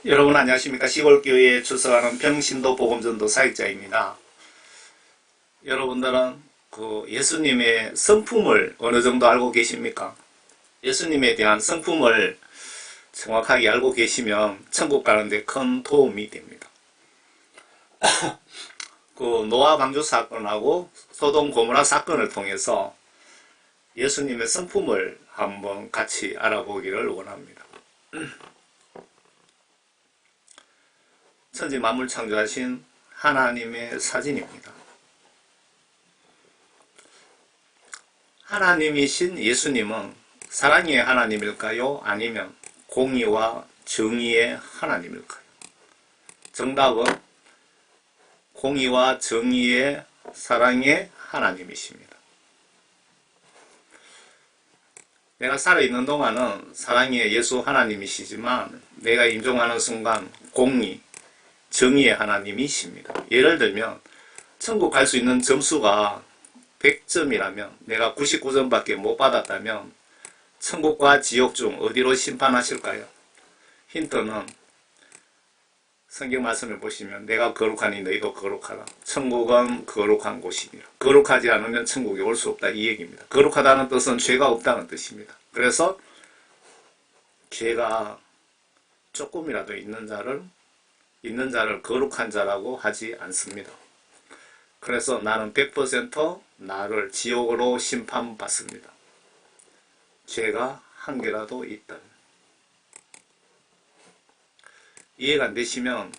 여러분 안녕하십니까. 시골교회에 출석하는 병신도 복음전도 사역자입니다. 여러분들은 그 예수님의 성품을 어느 정도 알고 계십니까? 예수님에 대한 성품을 정확하게 알고 계시면 천국 가는데 큰 도움이 됩니다. 그 노아 방주 사건하고 소돔 고모라 사건을 통해서 예수님의 성품을 한번 같이 알아보기를 원합니다. 천지 만물 창조하신 하나님의 사진입니다. 하나님이신 예수님은 사랑의 하나님일까요? 아니면 공의와 정의의 하나님일까요? 정답은 공의와 정의의 사랑의 하나님이십니다. 내가 살아있는 동안은 사랑의 예수 하나님이시지만 내가 임종하는 순간 공의, 정의의 하나님이십니다. 예를 들면 천국 갈 수 있는 점수가 100점이라면 내가 99점밖에 못 받았다면 천국과 지옥 중 어디로 심판하실까요? 힌트는 성경 말씀을 보시면 내가 거룩하니 너희도 거룩하라. 천국은 거룩한 곳이니라. 거룩하지 않으면 천국에 올 수 없다 이 얘기입니다. 거룩하다는 뜻은 죄가 없다는 뜻입니다. 그래서 죄가 조금이라도 있는 자를 거룩한 자라고 하지 않습니다. 그래서 나는 100% 나를 지옥으로 심판받습니다. 죄가 한 개라도 있다면. 이해가 안 되시면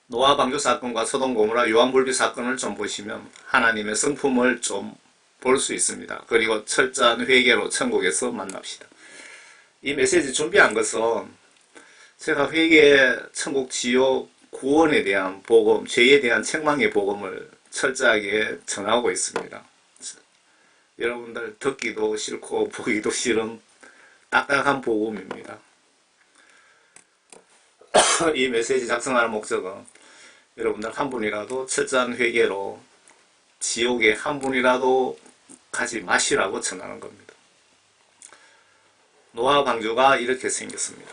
노아 방주 사건과 소돔 고모라 요한불비 사건을 좀 보시면 하나님의 성품을 좀 볼 수 있습니다. 그리고 철저한 회개로 천국에서 만납시다. 이 메시지 준비한 것은 제가 회개, 천국, 지옥, 구원에 대한 복음, 죄에 대한 책망의 복음을 철저하게 전하고 있습니다. 여러분들 듣기도 싫고 보기도 싫은 딱딱한 복음입니다. 이 메시지 작성하는 목적은 여러분들 한 분이라도 철저한 회개로 지옥에 한 분이라도 가지 마시라고 전하는 겁니다. 노아 방주가 이렇게 생겼습니다.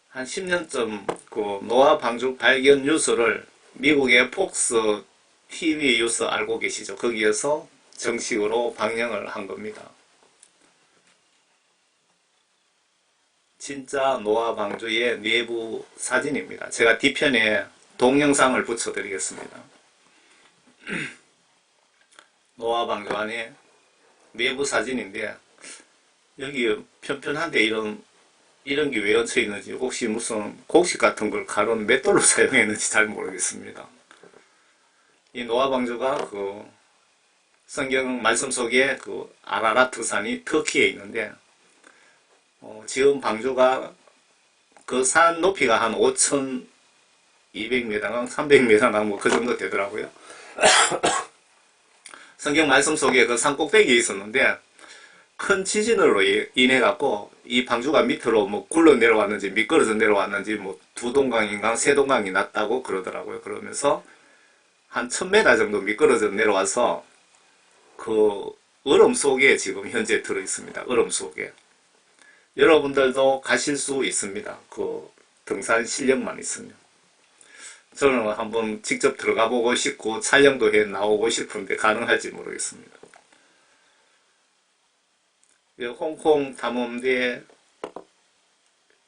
한 10년쯤 그 노아 방주 발견 뉴스를 미국의 폭스 TV 뉴스 알고 계시죠? 거기에서 정식으로 방영을 한 겁니다. 진짜 노아 방주의 내부 사진입니다. 제가 뒤편에 동영상을 붙여드리겠습니다. 노아 방주 안에 내부 사진인데 여기 편편한데 이런 게 왜 얹혀 있는지 혹시 무슨 곡식 같은 걸 가루는 맷돌로 사용했는지 잘 모르겠습니다. 이 노아 방주가 그 성경 말씀 속에 그 아라라트 산이 터키에 있는데 지금 방주가 그 산 높이가 한 5,200m나 300m나 뭐 그 정도 되더라고요. 성경 말씀 속에 그 산 꼭대기에 있었는데 큰 지진으로 인해 갖고 이 방주가 밑으로 뭐 굴러 내려왔는지 미끄러져 내려왔는지 뭐 두 동강인가 세 동강이 났다고 그러더라고요. 그러면서 한 1000m 정도 미끄러져 내려와서 그 얼음 속에 지금 현재 들어 있습니다. 얼음 속에. 여러분들도 가실 수 있습니다. 그 등산 실력만 있으면. 저는 한번 직접 들어가 보고 싶고 촬영도 해 나오고 싶은데 가능할지 모르겠습니다. 홍콩 탐험대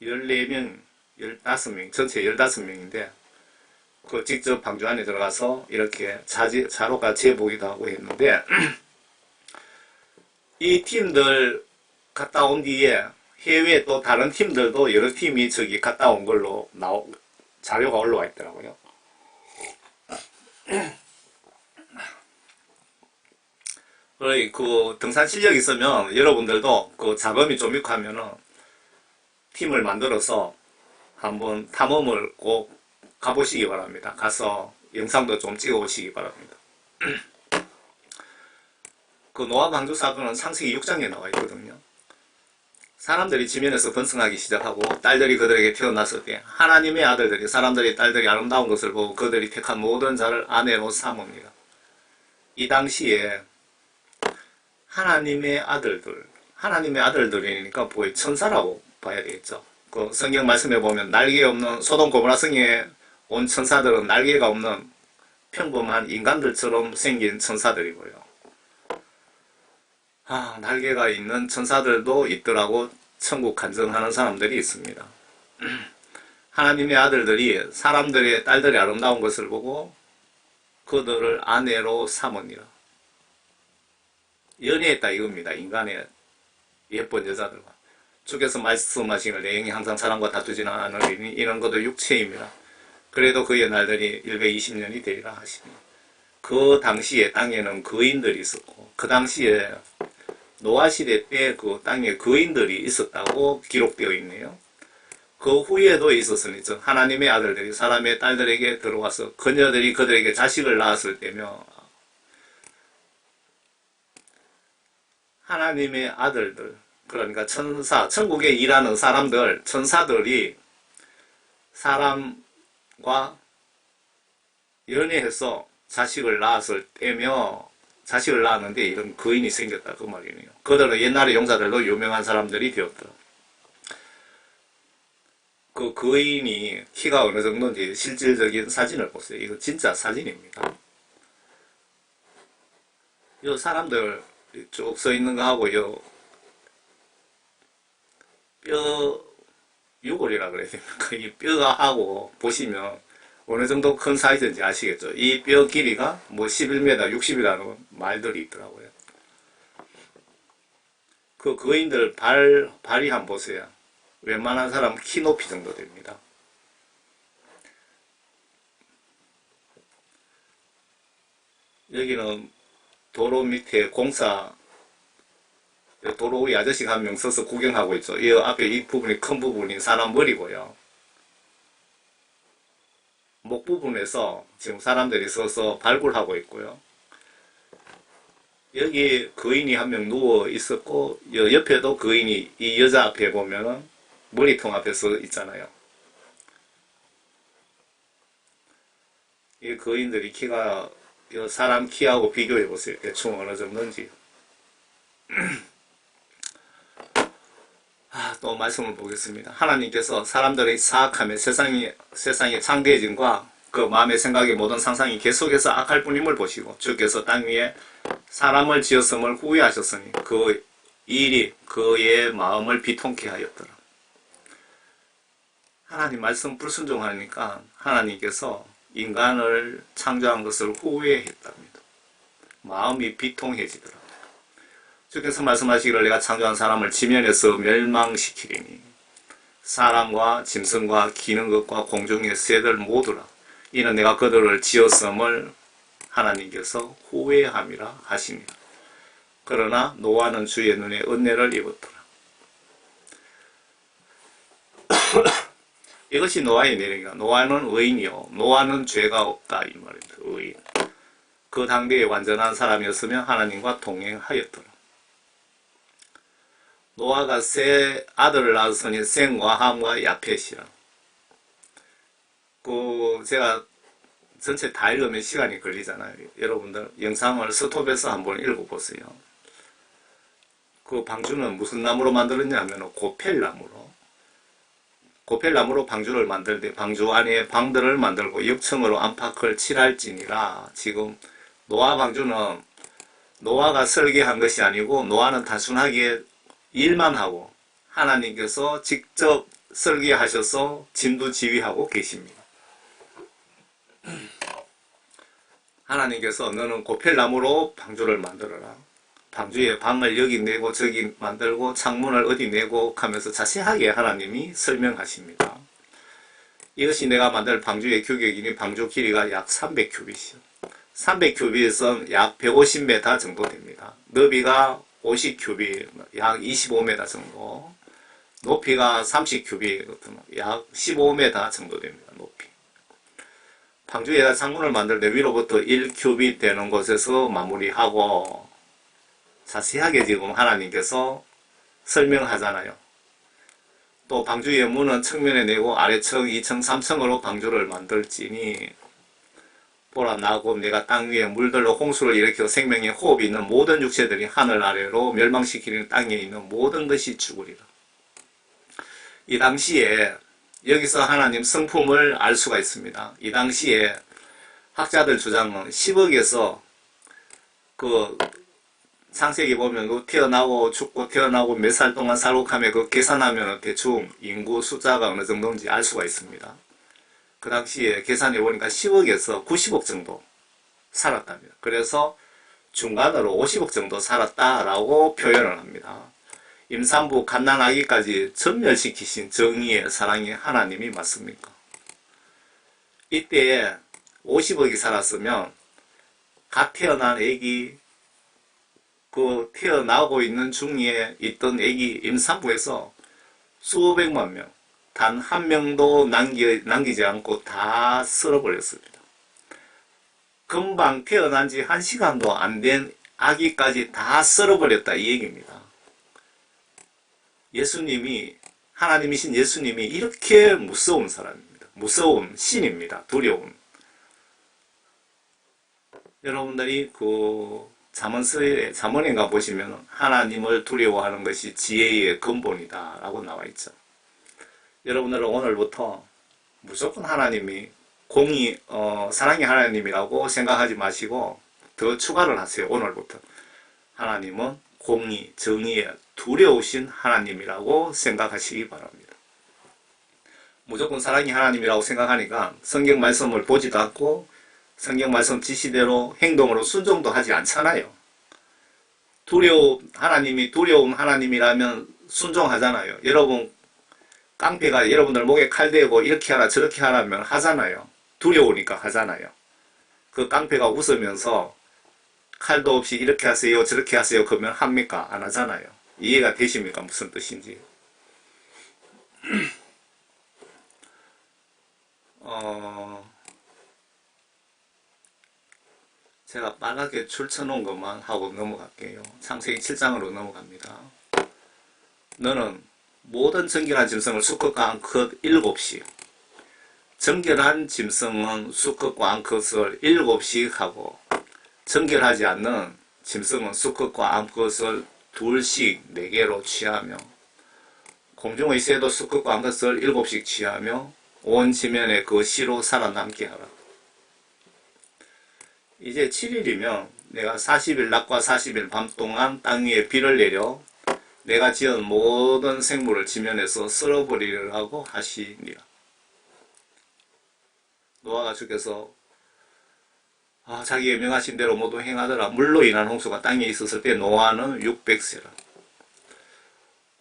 14명, 15명, 전체 15명인데 그 직접 방주 안에 들어가서 이렇게 자료가 재보기도 하고 했는데 이 팀들 갔다 온 뒤에 해외 또 다른 팀들도 여러 팀이 저기 갔다 온 걸로 자료가 올라와 있더라고요. 그 등산 실력이 있으면 여러분들도 그 자금이 좀 있고 하면은 팀을 만들어서 한번 탐험을 꼭 가보시기 바랍니다. 가서 영상도 좀 찍어 보시기 바랍니다. 그 노아 방주 사건은 창세기 6장에 나와 있거든요. 사람들이 지면에서 번성하기 시작하고 딸들이 그들에게 태어났을 때 하나님의 아들들이 사람들이 딸들이 아름다운 것을 보고 그들이 택한 모든 자를 아내로 삼습니다. 이 당시에 하나님의 아들들, 하나님의 아들들이니까 거의 천사라고 봐야 되겠죠. 그 성경 말씀에 보면 날개 없는 소돔 고모라 성에 온 천사들은 날개가 없는 평범한 인간들처럼 생긴 천사들이고요. 날개가 있는 천사들도 있더라고 천국 간증하는 사람들이 있습니다. 하나님의 아들들이 사람들의 딸들의 아름다운 것을 보고 그들을 아내로 삼으니라. 연애했다 이겁니다. 인간의 예쁜 여자들과. 주께서 말씀하시는 내용이 항상 사람과 다투지는 않으리니 이런 것도 육체입니다. 그래도 그의 날들이 120년이 되리라 하시니 그 당시에 땅에는 거인들이 있었고 그 당시에 노아 시대 때 그 땅에 거인들이 있었다고 기록되어 있네요. 그 후에도 있었으니 즉 하나님의 아들들이 사람의 딸들에게 들어와서 그녀들이 그들에게 자식을 낳았을 때며 하나님의 아들들 그러니까 천사, 천국에 일하는 사람들, 천사들이 사람과 연애해서 자식을 낳았을 때며 자식을 낳았는데 이런 거인이 생겼다 그 말이네요. 그들은 옛날의 용사들도 유명한 사람들이 되었더라. 그 거인이 키가 어느 정도인지 실질적인 사진을 보세요. 이거 진짜 사진입니다. 이 사람들 쭉 서 있는 거 하고 요 뼈 유골이라 그래야 됩니까? 이 뼈가 하고 보시면 어느 정도 큰 사이즈인지 아시겠죠? 이 뼈 길이가 뭐 11m, 60이라는 말들이 있더라고요. 그 거인들 발이 한번 보세요. 웬만한 사람 키 높이 정도 됩니다. 여기는 도로 밑에 공사 도로 우리 아저씨가 한 명 서서 구경하고 있죠. 이 앞에 이 부분이 큰 부분이 사람 머리고요. 목 부분에서 지금 사람들이 서서 발굴하고 있고요. 여기 거인이 한 명 누워 있었고 옆에도 거인이 이 여자 앞에 보면은 머리통 앞에 서 있잖아요. 이 거인들이 키가 사람 키하고 비교해 보세요. 대충 어느 정도인지. 또 말씀을 보겠습니다. 하나님께서 사람들의 사악함에 세상의 창대해짐과 그 마음의 생각의 모든 상상이 계속해서 악할 뿐임을 보시고 주께서 땅 위에 사람을 지었음을 후회하셨으니 그 일이 그의 마음을 비통케 하였더라. 하나님 말씀 불순종하니까 하나님께서 인간을 창조한 것을 후회했답니다. 마음이 비통해지더라. 주께서 말씀하시기를 내가 창조한 사람을 지면에서 멸망시키리니 사람과 짐승과 기는 것과 공중의 새들 모두라. 이는 내가 그들을 지었음을 하나님께서 후회함이라 하십니다. 그러나 노아는 주의 눈에 은혜를 입었더라. 이것이 노아의 내력이다. 노아는 의인이요 노아는 죄가 없다 이 말입니다. 의인. 그 당대에 완전한 사람이었으며 하나님과 동행하였더라. 노아가 세 아들을 낳았으니 셈과 함과 야펫이라. 제가 전체 다 읽으면 시간이 걸리잖아요. 여러분들 영상을 스톱해서 한번 읽어보세요. 그 방주는 무슨 나무로 만들었냐 하면 고펠나무로 방주를 만들되 방주 안에 방들을 만들고 역청으로 안팎을 칠할지니라. 지금 노아 방주는 노아가 설계한 것이 아니고 노아는 단순하게 일만 하고 하나님께서 직접 설계하셔서 진두지휘하고 계십니다. 하나님께서 너는 고펠나무로 방주를 만들어라. 방주에 방을 여기 내고 저기 만들고 창문을 어디 내고 하면서 자세하게 하나님이 설명하십니다. 이것이 내가 만들 방주의 규격이니 방주 길이가 약 300큐빗이요. 300큐빗은 약 150m 정도 됩니다. 너비가 50큐빗, 약 25m 정도. 높이가 30큐빗, 약 15m 정도 됩니다. 높이. 방주에다 창문을 만들 때 위로부터 1큐빗 되는 곳에서 마무리하고 자세하게 지금 하나님께서 설명하잖아요. 또 방주의 문은 측면에 내고 아래층, 2층, 3층으로 방주를 만들지니 보라 나고 내가 땅 위에 물들로 홍수를 일으켜 생명의 호흡이 있는 모든 육체들이 하늘 아래로 멸망시키는 땅에 있는 모든 것이 죽으리라. 이 당시에 여기서 하나님 성품을 알 수가 있습니다. 이 당시에 학자들 주장은 10억에서 그 창세기 보면 그 태어나고 죽고 태어나고 몇 살 동안 살고 하면 그 계산하면 대충 인구 숫자가 어느 정도인지 알 수가 있습니다. 그 당시에 계산해 보니까 10억에서 90억 정도 살았답니다. 그래서 중간으로 50억 정도 살았다라고 표현을 합니다. 임산부 갓난아기까지 전멸시키신 정의의 사랑의 하나님이 맞습니까? 이때 50억이 살았으면 갓 태어난 아기, 그 태어나고 있는 중에 있던 아기 임산부에서 수백만 명, 단 한 명도 남기지 않고 다 쓸어버렸습니다. 금방 태어난 지 1시간도 안 된 아기까지 다 쓸어버렸다 이 얘기입니다. 예수님이, 하나님이신 예수님이 이렇게 무서운 사람입니다. 무서운 신입니다. 두려운. 여러분들이 그 잠언에 가보시면 하나님을 두려워하는 것이 지혜의 근본이다 라고 나와 있죠. 여러분들은 오늘부터 무조건 하나님이 사랑의 하나님이라고 생각하지 마시고 더 추가를 하세요. 오늘부터 하나님은 공의, 정의에 두려우신 하나님이라고 생각하시기 바랍니다. 무조건 사랑의 하나님이라고 생각하니까 성경 말씀을 보지도 않고 성경 말씀 지시대로 행동으로 순종도 하지 않잖아요. 하나님이 두려운 하나님이라면 순종하잖아요. 여러분, 깡패가 여러분들 목에 칼 대고 이렇게 하라 저렇게 하라면 하잖아요. 두려우니까 하잖아요. 그 깡패가 웃으면서 칼도 없이 이렇게 하세요 저렇게 하세요 그러면 합니까? 안 하잖아요. 이해가 되십니까? 무슨 뜻인지. 제가 빠르게 줄쳐놓은 것만 하고 넘어갈게요. 창세기 7장으로 넘어갑니다. 너는 모든 정결한 짐승을 수컷과 암컷 7씩, 정결한 짐승은 수컷과 암컷을 7씩 하고 정결하지 않는 짐승은 수컷과 암컷을 2씩 4개로 취하며 공중의 새도 수컷과 암컷을 7씩 취하며 온 지면에 그 씨로 살아남게 하라. 이제 7일이면 내가 40일 낮과 40일 밤 동안 땅 위에 비를 내려 내가 지은 모든 생물을 지면에서 쓸어버리라고 하시니라. 노아가 주께서 자기의 명하신 대로 모두 행하더라. 물로 인한 홍수가 땅에 있었을 때 노아는 600세라.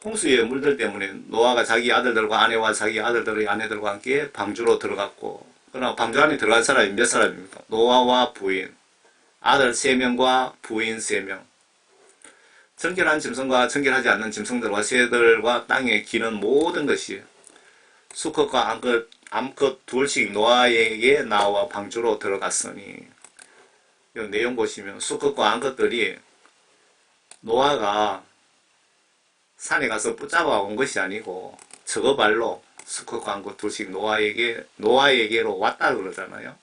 홍수의 물들 때문에 노아가 자기 아들들과 아내와 자기 아들들의 아내들과 함께 방주로 들어갔고, 그러나 방주 안에 들어간 사람이 몇 사람입니까? 노아와 부인, 아들 3명과 부인 3명. 정결한 짐승과 정결하지 않는 짐승들과 새들과 땅에 기는 모든 것이 수컷과 암컷 2씩 노아에게 나와 방주로 들어갔으니, 이 내용 보시면 수컷과 암컷들이 노아가 산에 가서 붙잡아 온 것이 아니고 저거 발로 수컷과 암컷 2씩 노아에게로 왔다 그러잖아요.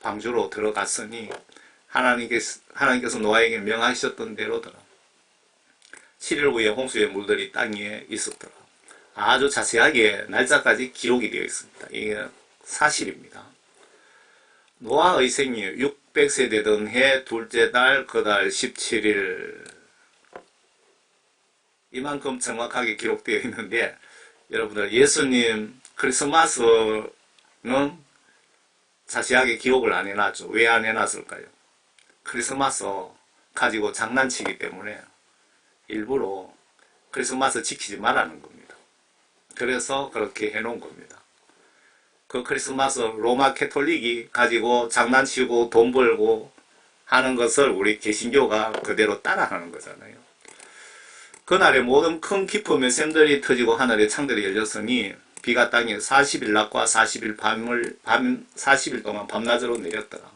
방주로 들어갔으니 하나님께서 노아에게 명하셨던 대로더라. 7일 후에 홍수의 물들이 땅 위에 있었더라. 아주 자세하게 날짜까지 기록이 되어 있습니다. 이게 사실입니다. 노아의 생일 600세 되던 해 둘째 달 그달 17일, 이만큼 정확하게 기록되어 있는데, 여러분들 예수님 크리스마스는 자세하게 기록을 안 해놨죠. 왜 안 해놨을까요? 크리스마스 가지고 장난치기 때문에 일부러 크리스마스 지키지 말라는 겁니다. 그래서 그렇게 해놓은 겁니다. 그 크리스마스 로마 캐톨릭이 가지고 장난치고 돈 벌고 하는 것을 우리 개신교가 그대로 따라하는 거잖아요. 그날에 모든 큰 기쁨의 샘들이 터지고 하늘의 창들이 열렸으니 비가 땅에 40일 낮과 40일 40일 동안 밤낮으로 내렸더라.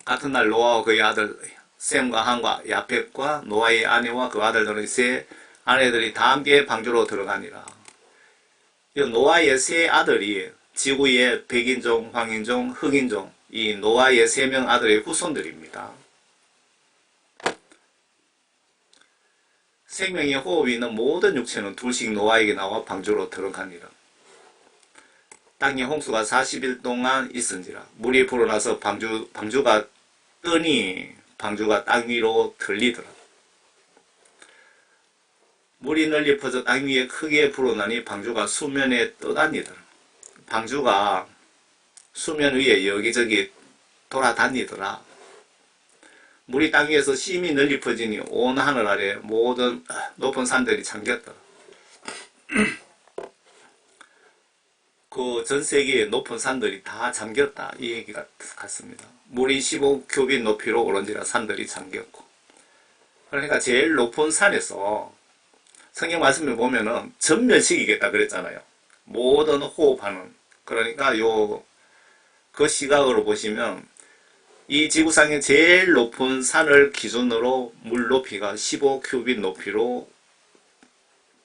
같은 날 노아와 그의 아들 셈과 함과 야펫과 노아의 아내와 그 아들들의 세 아내들이 다 함께 방주로 들어가니라. 이 노아의 세 아들이 지구의 백인종, 황인종, 흑인종, 이 노아의 3명 아들의 후손들입니다. 생명의 호흡이 있는 모든 육체는 둘씩 노아에게 나와 방주로 들어가니라. 땅에 홍수가 40일 동안 있은지라. 물이 불어나서 방주가 뜨니 방주가 땅 위로 들리더라. 물이 널리 퍼져 땅 위에 크게 불어나니 방주가 수면에 떠다니더라. 방주가 수면 위에 여기저기 돌아다니더라. 물이 땅 위에서 심히 널리 퍼지니 온 하늘 아래 모든 높은 산들이 잠겼더라. 그 전 세계의 높은 산들이 다 잠겼다, 이 얘기가 같습니다. 물이 15큐빗 높이로 오른지라 산들이 잠겼고, 그러니까 제일 높은 산에서 성경 말씀을 보면은 전멸시키겠다 그랬잖아요. 모든 호흡하는. 그러니까 그 시각으로 보시면 이 지구상의 제일 높은 산을 기준으로 물 높이가 15큐빗 높이로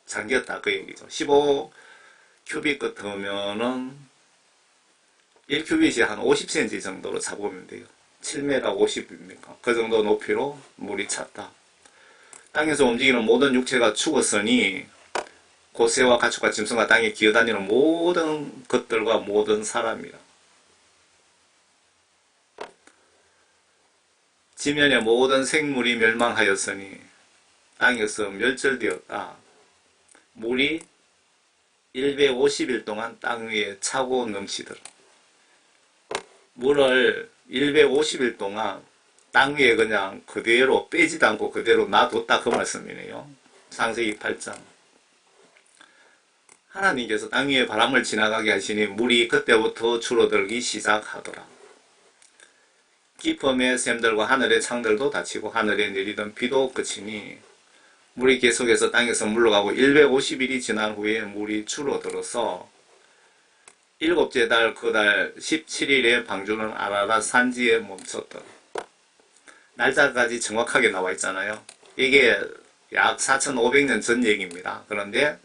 잠겼다, 그 얘기죠. 15큐빗 같으면은 1큐빗이 한 50cm 정도로 잡으면 돼요. 7m 50입니까? 그 정도 높이로 물이 찼다. 땅에서 움직이는 모든 육체가 죽었으니 고새와 가축과 짐승과 땅에 기어다니는 모든 것들과 모든 사람이라. 지면의 모든 생물이 멸망하였으니 땅에서 멸절되었다. 물이 150일 동안 땅 위에 차고 넘치더라. 물을 150일 동안 땅 위에 그냥 그대로 빼지도 않고 그대로 놔뒀다, 그 말씀이네요. 창세기 8장. 하나님께서 땅 위에 바람을 지나가게 하시니 물이 그때부터 줄어들기 시작하더라. 깊음의 샘들과 하늘의 창들도 닫히고 하늘에 내리던 비도 그치니 물이 계속해서 땅에서 물러가고 150일이 지난 후에 물이 줄어들어서 일곱째 달 그 달 17일에 방주는 아라랏 산지에 멈췄더라. 날짜까지 정확하게 나와 있잖아요. 이게 약 4500년 전 얘기입니다. 그런데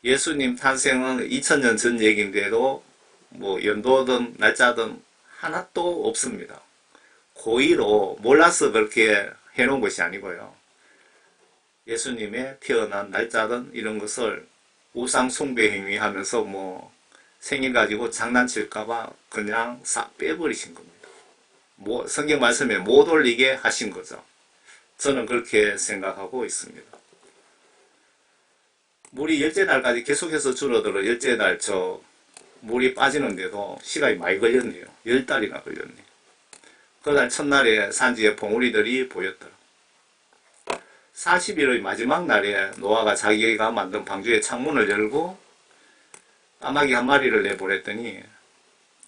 예수님 탄생은 2000년 전 얘기인데도 뭐 연도든 날짜든 하나도 없습니다. 고의로 몰라서 그렇게 해놓은 것이 아니고요. 예수님의 태어난 날짜든 이런 것을 우상 숭배 행위 하면서 뭐 생일 가지고 장난칠까봐 그냥 싹 빼버리신 겁니다. 뭐 성경 말씀에 못 올리게 하신 거죠. 저는 그렇게 생각하고 있습니다. 물이 열째 날까지 계속해서 줄어들어 열째 날 물이 빠지는데도 시간이 많이 걸렸네요. 10달이나 걸렸네요. 그날 첫날에 산지에 봉우리들이 보였더라. 40일의 마지막 날에 노아가 자기가 만든 방주의 창문을 열고 까마귀 한 마리를 내보냈더니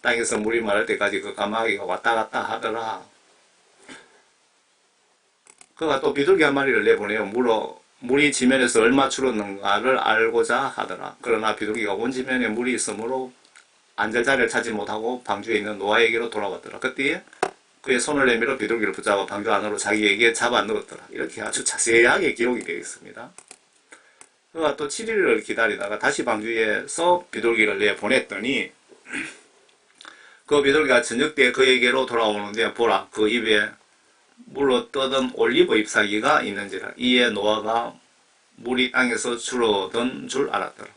땅에서 물이 마를 때까지 그 까마귀가 왔다 갔다 하더라. 그가 또 비둘기 한 마리를 내보내요. 물이 지면에서 얼마 줄었는가를 알고자 하더라. 그러나 비둘기가 온 지면에 물이 있으므로 앉을 자리를 찾지 못하고 방주에 있는 노아에게로 돌아왔더라. 그때에 그의 손을 내밀어 비둘기를 붙잡아 방주 안으로 자기에게 잡아 넣었더라. 이렇게 아주 자세하게 기록이 되어 있습니다. 그가 또 7일을 기다리다가 다시 방주에서 비둘기를 내보냈더니 그 비둘기가 저녁 때 그에게로 돌아오는데 보라, 그 입에 물로 떠든 올리브 잎사귀가 있는지라. 이에 노아가 물이 땅에서 줄어든 줄 알았더라.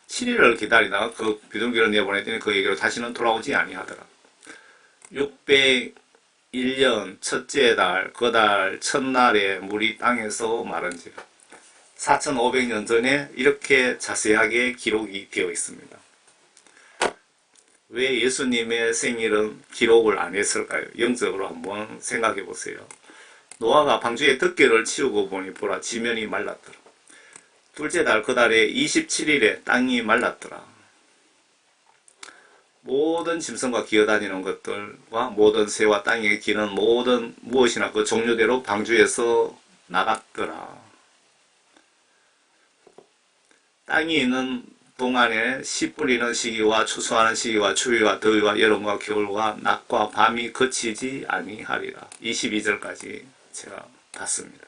7일을 기다리다가 그 비둘기를 내보냈더니 그에게로 다시는 돌아오지 아니하더라. 601년 첫째 달 그 달 첫날에 물이 땅에서 마른지라. 4500년 전에 이렇게 자세하게 기록이 되어 있습니다. 왜 예수님의 생일은 기록을 안 했을까요? 영적으로 한번 생각해 보세요. 노아가 방주에 덮개를 치우고 보니 보라, 지면이 말랐더라. 둘째 달 그 달에 27일에 땅이 말랐더라. 모든 짐승과 기어다니는 것들과 모든 새와 땅에 기는 모든 무엇이나 그 종류대로 방주에서 나갔더라. 땅이 있는 동안에 씨 뿌리는 시기와 추수하는 시기와 추위와 더위와 여름과 겨울과 낮과 밤이 그치지 아니하리라. 22절까지 제가 봤습니다.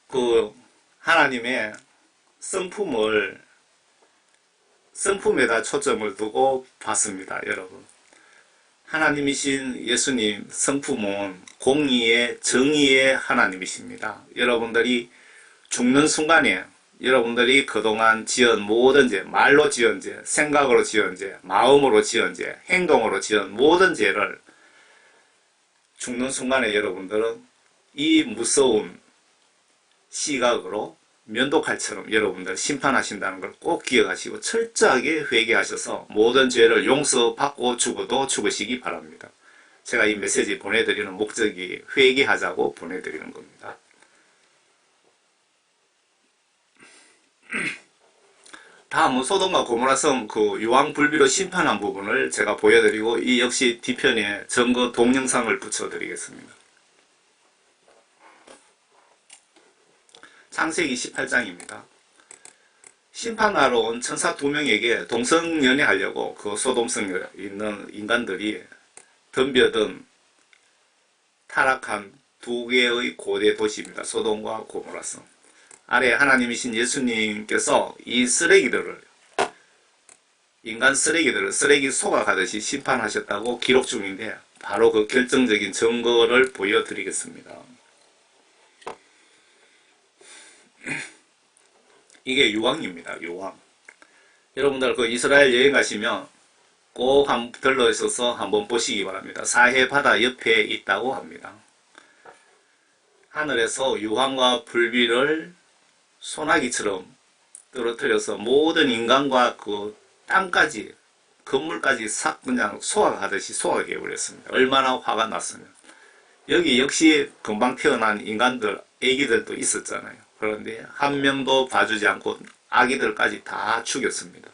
그 하나님의 성품에다 초점을 두고 봤습니다, 여러분. 하나님이신 예수님 성품은 공의의 정의의 하나님이십니다. 여러분들이 죽는 순간에 여러분들이 그동안 지은 모든 죄, 말로 지은 죄, 생각으로 지은 죄, 마음으로 지은 죄, 행동으로 지은 모든 죄를 죽는 순간에 여러분들은 이 무서운 시각으로 면도칼처럼 여러분들 심판하신다는 걸 꼭 기억하시고 철저하게 회개하셔서 모든 죄를 용서받고 죽어도 죽으시기 바랍니다. 제가 이 메시지 보내드리는 목적이 회개하자고 보내드리는 겁니다. 다음은 소돔과 고모라 섬 그 유황불비로 심판한 부분을 제가 보여드리고 이 역시 뒤편에 증거 동영상을 붙여드리겠습니다. 창세기 18장입니다. 심판하러 온 천사 2명에게 동성연애하려고 그 소돔성에 있는 인간들이 덤벼든 타락한 2개의 고대 도시입니다. 소돔과 고모라 섬. 아래 하나님이신 예수님께서 이 쓰레기들을 인간 쓰레기들을 쓰레기 소각하듯이 심판하셨다고 기록 중인데 바로 그 결정적인 증거를 보여드리겠습니다. 이게 유황입니다. 유황. 여러분들 그 이스라엘 여행 가시면 꼭 한번 들러 있어서 한번 보시기 바랍니다. 사해 바다 옆에 있다고 합니다. 하늘에서 유황과 불비를 소나기처럼 떨어뜨려서 모든 인간과 그 땅까지 건물까지 싹 그냥 소각하듯이 소각해버렸습니다. 얼마나 화가 났으면. 여기 역시 금방 태어난 인간들, 애기들도 있었잖아요. 그런데 한 명도 봐주지 않고 아기들까지 다 죽였습니다.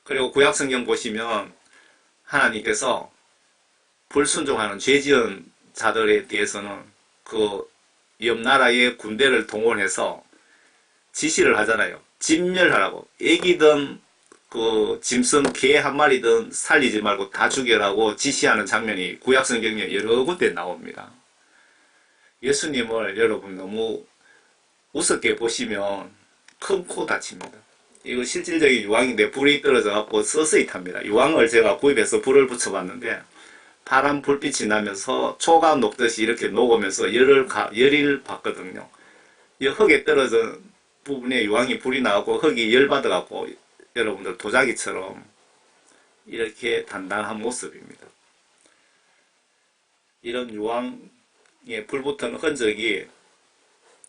그리고 구약성경 보시면 하나님께서 불순종하는 죄지은 자들에 대해서는 그 옆나라의 군대를 동원해서 지시를 하잖아요. 진멸하라고. 애기든 그 짐승 개 한 마리든 살리지 말고 다 죽여라고 지시하는 장면이 구약성경에 여러 군데 나옵니다. 예수님을 여러분 너무 우습게 보시면 큰 코 다칩니다. 이거 실질적인 유황인데 불이 떨어져 갖고 서서히 탑니다. 유황을 제가 구입해서 불을 붙여봤는데 파란 불빛이 나면서 초가 녹듯이 이렇게 녹으면서 열을 받거든요. 이 흙에 떨어진 부분에 유황이 불이 나고 흙이 열받아 갖고 여러분들 도자기처럼 이렇게 단단한 모습입니다. 이런 유황에 불 붙은 흔적이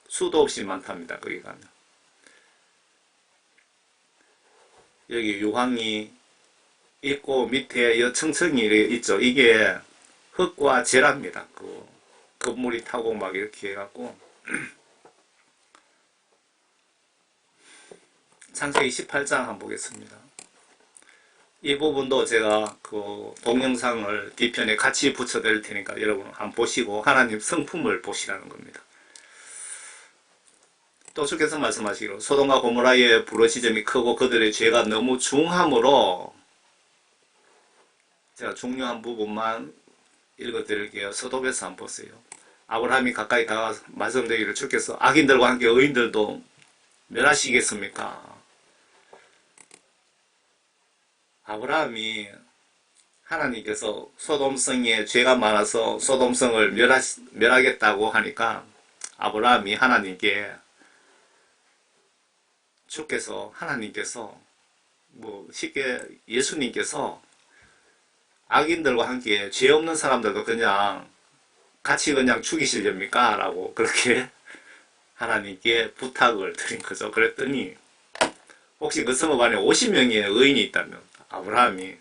수도 없이 많답니다. 거기 가면. 여기 유황이 있고 밑에 이 청청이 있죠. 이게 흙과 제랍니다. 그 건물이 타고 막 이렇게 해갖고 창세기 18장 한번 보겠습니다. 이 부분도 제가 그 동영상을 뒤편에 같이 붙여드릴 테니까 여러분 한번 보시고 하나님 성품을 보시라는 겁니다. 또 주께서 말씀하시기로 소돔과 고모라의 부르짖음이 크고 그들의 죄가 너무 중함으로 제가 중요한 부분만 읽어드릴게요. 서독에서 한번 보세요. 아브라함이 가까이 다가와서 말씀드리기를 주께서 악인들과 함께 의인들도 멸하시겠습니까? 아브라함이 하나님께서 소돔성에 죄가 많아서 소돔성을 멸하겠다고 하니까 아브라함이 하나님께 하나님께서 뭐 쉽게 예수님께서 악인들과 함께 죄 없는 사람들도 그냥 같이 그냥 죽이시렵니까? 라고 그렇게 하나님께 부탁을 드린 거죠. 그랬더니 혹시 그 성읍 안에 50명의 의인이 있다면 아브라함이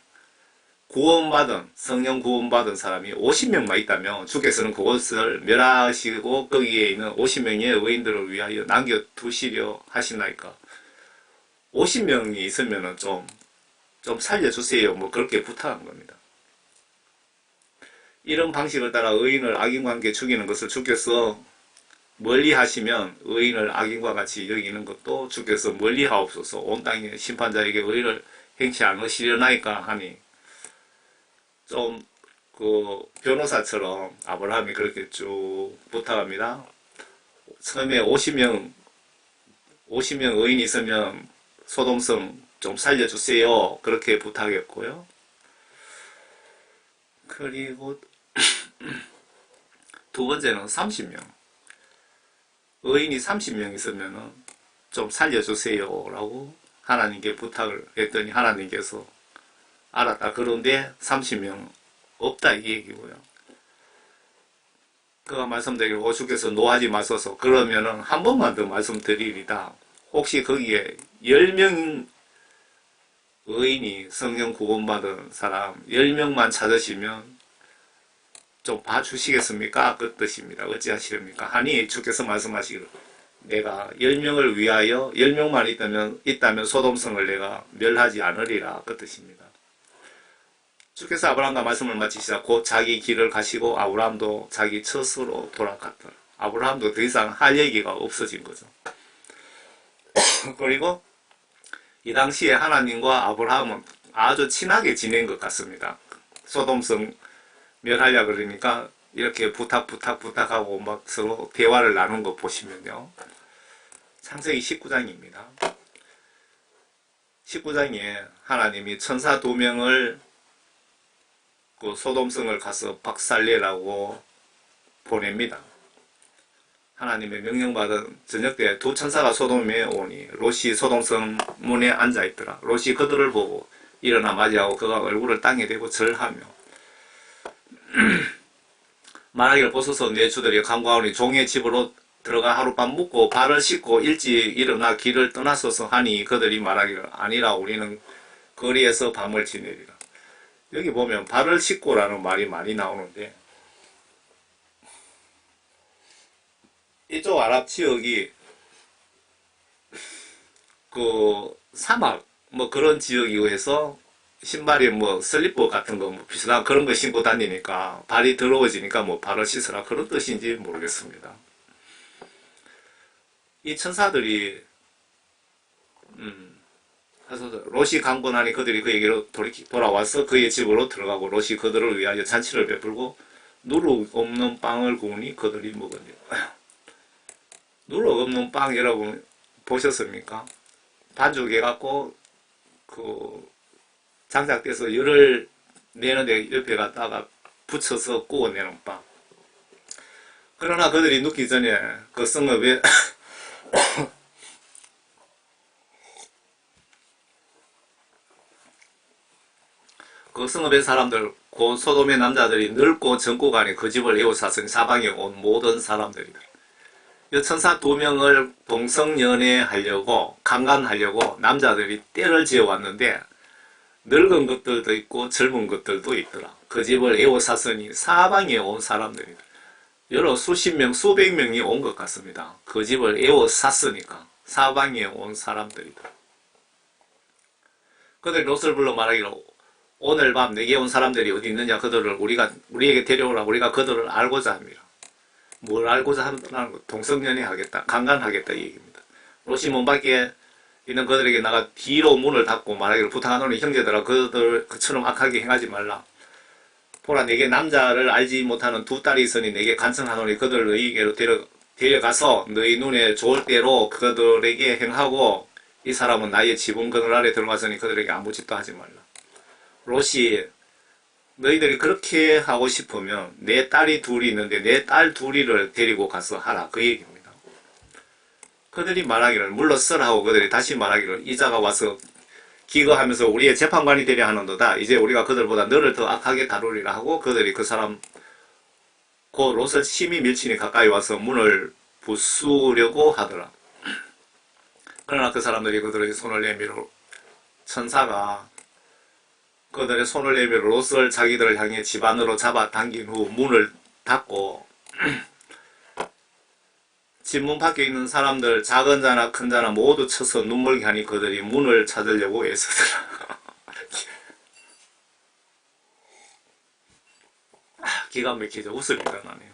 성령 구원받은 사람이 50명만 있다면 주께서는 그곳을 멸하시고 거기에 있는 50명의 의인들을 위하여 남겨두시려 하시나이까. 50명이 있으면 좀 살려주세요. 뭐 그렇게 부탁한 겁니다. 이런 방식을 따라 의인을 악인과 함께 죽이는 것을 주께서 멀리 하시면 의인을 악인과 같이 여기는 것도 주께서 멀리 하옵소서. 온 땅의 심판자에게 의를 행치 않으시려나이까 하니 좀 그 변호사처럼 아브라함이 그렇게 쭉 부탁합니다. 처음에 50명 의인이 있으면 소돔성 좀 살려주세요. 그렇게 부탁했고요. 그리고 두 번째는 30명. 의인이 30명 있으면은 좀 살려주세요라고 하나님께 부탁을 했더니 하나님께서 알았다. 그런데 30명 없다 이 얘기고요. 그가 말씀드리고 주께서 노하지 마소서. 그러면은 한 번만 더 말씀드리리다. 혹시 거기에 10명 의인이 성령 구원받은 사람 10명만 찾으시면 좀 봐주시겠습니까? 그 뜻입니다. 어찌하시렵니까? 하니 주께서 말씀하시기를 내가 10명을 위하여 10명만 있다면 소돔성을 내가 멸하지 않으리라. 그 뜻입니다. 주께서 아브라함과 말씀을 마치시자 곧 자기 길을 가시고 아브라함도 자기 처소로 돌아갔더라. 아브라함도 더 이상 할 얘기가 없어진 거죠. 그리고 이 당시에 하나님과 아브라함은 아주 친하게 지낸 것 같습니다. 소돔성 멸하려 그러니까 이렇게 부탁하고 막 서로 대화를 나눈 거 보시면요. 창세기 19장입니다. 19장에 하나님이 천사 2명을 그 소돔성을 가서 박살내라고 보냅니다. 하나님의 명령받은 저녁때 두 천사가 소돔에 오니 롯이 소돔성 문에 앉아있더라. 롯이 그들을 보고 일어나 맞이하고 그가 얼굴을 땅에 대고 절하며 말하기를 보소서 내 주들이 간구하오니 종의 집으로 들어가 하룻밤 묵고 발을 씻고 일찍 일어나 길을 떠나소서 하니 그들이 말하기를 아니라 우리는 거리에서 밤을 지내리라. 여기 보면 발을 씻고라는 말이 많이 나오는데 이쪽 아랍 지역이 그 사막 뭐 그런 지역이고 해서 신발이 뭐 슬리퍼 같은 거 뭐 비슷한 그런 거 신고 다니니까 발이 더러워지니까 뭐 발을 씻으라 그런 뜻인지 모르겠습니다. 이 천사들이 그래서 롯이 강권하니 그들이 그에게로 돌아와서 그의 집으로 들어가고 롯이 그들을 위하여 잔치를 베풀고 누룩 없는 빵을 구우니 그들이 먹으니라. 누룩 없는 빵 여러분 보셨습니까? 반죽해갖고 그 장작돼서 열을 내는데 옆에 갖다가 붙여서 구워내는 빵. 그러나 그들이 눕기 전에 그 성읍에 그 성읍의 사람들 곧 소돔의 남자들이 늙고 젊고 가니 그 집을 에워쌌으니 사방에 온 모든 사람들이다. 이 천사 2명을 동성연애하려고 강간하려고 남자들이 때를 지어왔는데 늙은 것들도 있고 젊은 것들도 있더라. 그 집을 에워쌌으니 사방에 온 사람들이다. 여러 수십 명 수백 명이 온 것 같습니다. 그 집을 에워쌌으니까 사방에 온 사람들이다. 그들이 롯을 불러 말하기를 오늘 밤 내게 온 사람들이 어디 있느냐 그들을 우리에게 데려오라. 우리가 그들을 알고자 합니다. 뭘 알고자 한다는 거 동성연애 하겠다 강간하겠다 이 얘기입니다. 롯이 문 밖에 있는 그들에게 나가 뒤로 문을 닫고 말하기를 부탁하노니 형제들아 그들 그처럼 악하게 행하지 말라. 보라 내게 남자를 알지 못하는 2 딸이 있으니 내게 간청하노니 그들을 너희에게로 데려가서 너희 눈에 좋을 대로 그들에게 행하고 이 사람은 나의 지붕 그늘 아래 들어갔으니 그들에게 아무 짓도 하지 말라. 롯이 너희들이 그렇게 하고 싶으면 내 딸이 2이 있는데 내 딸 2을 데리고 가서 하라 그 얘기입니다. 그들이 말하기를 물러서라 하고 그들이 다시 말하기를 이자가 와서 기거하면서 우리의 재판관이 되려 하는도다. 이제 우리가 그들보다 너를 더 악하게 다루리라 하고 그들이 그 사람 곧 롯을 심히 밀치니 가까이 와서 문을 부수려고 하더라. 그러나 그 사람들이 그들의 손을 내밀어 천사가 그들의 손을 내밀어 롯을 자기들을 향해 집 안으로 잡아 당긴 후 문을 닫고 집 문 밖에 있는 사람들 작은 자나 큰 자나 모두 쳐서 눈물게 하니 그들이 문을 찾으려고 애쓰더라. 기가 막히죠. 웃음이 나네요.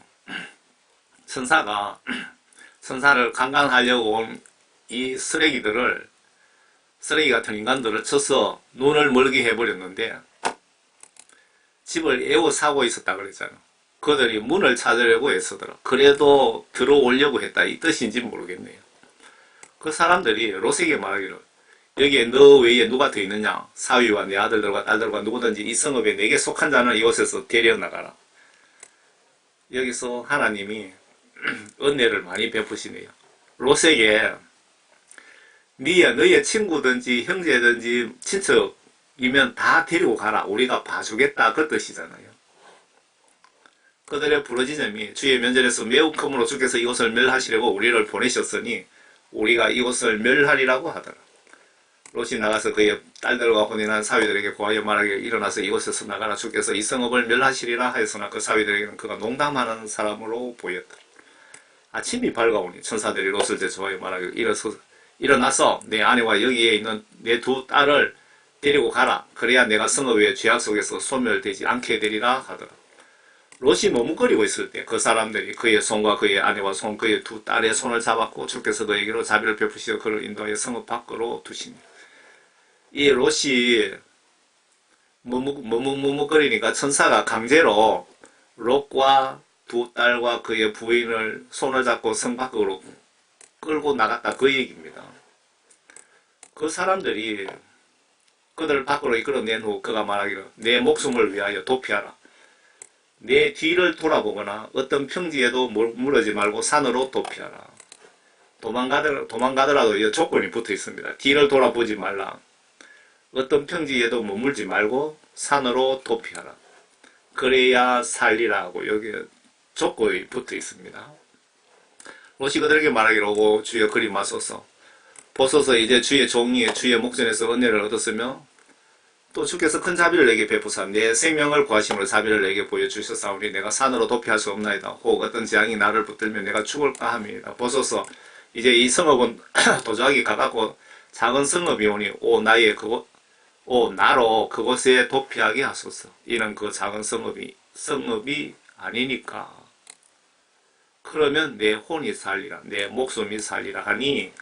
천사를 강간하려고 온 이 쓰레기 같은 인간들을 쳐서 눈을 멀게 해버렸는데 집을 에워싸고 있었다 그랬잖아요. 그들이 문을 찾으려고 애쓰더라. 그래도 들어오려고 했다 이 뜻인지 모르겠네요. 그 사람들이 롯에게 말하기를 여기에 너 외에 누가 더 있느냐? 사위와 내 아들들과 딸들과 누구든지 이 성읍에 내게 속한 자는 이곳에서 데려나가라. 여기서 하나님이 은혜를 많이 베푸시네요. 롯에게 너의 친구든지 형제든지 친척이면 다 데리고 가라. 우리가 봐주겠다. 그 뜻이잖아요. 그들의 부르짖음이 주의 면전에서 매우 크므로 주께서 이곳을 멸하시려고 우리를 보내셨으니 우리가 이곳을 멸하리라고 하더라. 롯이 나가서 그의 딸들과 혼인한 사위들에게 고하여 말하기를 일어나서 이곳에서 나가라. 주께서 이 성읍을 멸하시리라 하였으나 그 사위들에게는 그가 농담하는 사람으로 보였더라. 아침이 밝아오니 천사들이 롯을 대조하여 말하기를 일어나서 내 아내와 여기에 있는 내 두 딸을 데리고 가라. 그래야 내가 성읍의 죄악 속에서 소멸되지 않게 되리라 하더라. 롯이 머뭇거리고 있을 때 그 사람들이 그의 손과 그의 아내와 그의 두 딸의 손을 잡았고 주께서 그에게로 자비를 베푸시어 그를 인도하여 성읍 밖으로 두시니. 이 롯이 머뭇거리니까 천사가 강제로 롯과 두 딸과 그의 부인을 손을 잡고 성 밖으로 끌고 나갔다 그 얘기입니다. 그 사람들이 그들을 밖으로 이끌어낸 후 그가 말하기를 내 목숨을 위하여 도피하라. 내 뒤를 돌아보거나 어떤 평지에도 물르지 말고 산으로 도피하라. 도망가더라도 이 조건이 붙어 있습니다. 뒤를 돌아보지 말라. 어떤 평지에도 머물지 말고 산으로 도피하라. 그래야 살리라고 여기 조건이 붙어 있습니다. 롯이 그들에게 말하기를 오고 주여 그리 마소서. 보소서 이제 주의 종이 주의 목전에서 은혜를 얻었으며 또 주께서 큰 자비를 내게 베푸사 내 생명을 구하심으로 자비를 내게 보여주셨사오니 내가 산으로 도피할 수 없나이다. 혹 어떤 재앙이 나를 붙들면 내가 죽을까 함이다. 보소서 이제 이 성읍은 도저하기 가깝고 작은 성읍이 오니 나로 그곳에 도피하게 하소서. 이는 그 작은 성읍이 아니니까. 그러면 내 혼이 살리라 내 목숨이 살리라 하니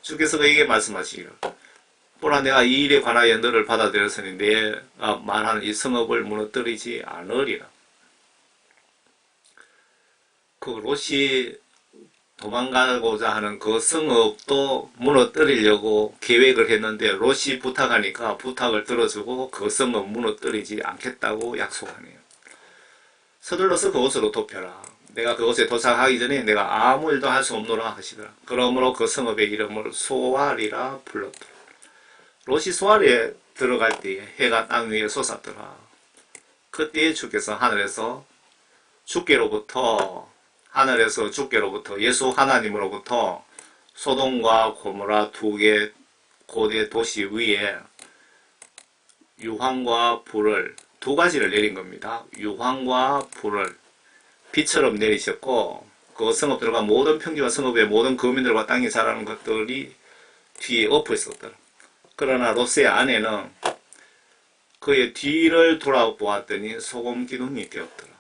주께서 그에게 말씀하시기를 보라 내가 이 일에 관하여 너를 받아들였으니 내가 말하는 이 성읍을 무너뜨리지 않으리라. 그 롯이 도망가고자 하는 그 성읍도 무너뜨리려고 계획을 했는데 롯이 부탁하니까 부탁을 들어주고 그 성읍 무너뜨리지 않겠다고 약속하네요. 서둘러서 그곳으로 도펴라. 내가 그곳에 도착하기 전에 내가 아무 일도 할 수 없노라 하시더라. 그러므로 그 성읍의 이름을 소알이라 불렀더라. 롯이 소알에 들어갈 때에 해가 땅 위에 솟았더라. 그때에 주께서 하늘에서 주께로부터 예수 하나님으로부터 소돔과 고모라 두 개 고대 도시 위에 유황과 불을 두 가지를 내린 겁니다. 유황과 불을 비처럼 내리셨고 그 성읍들과 모든 평지와 성읍의 모든 거민들과 땅에 자라는 것들이 뒤에 엎어 있었더라. 그러나 롯의 아내는 그의 뒤를 돌아보았더니 소금 기둥이 되었더라.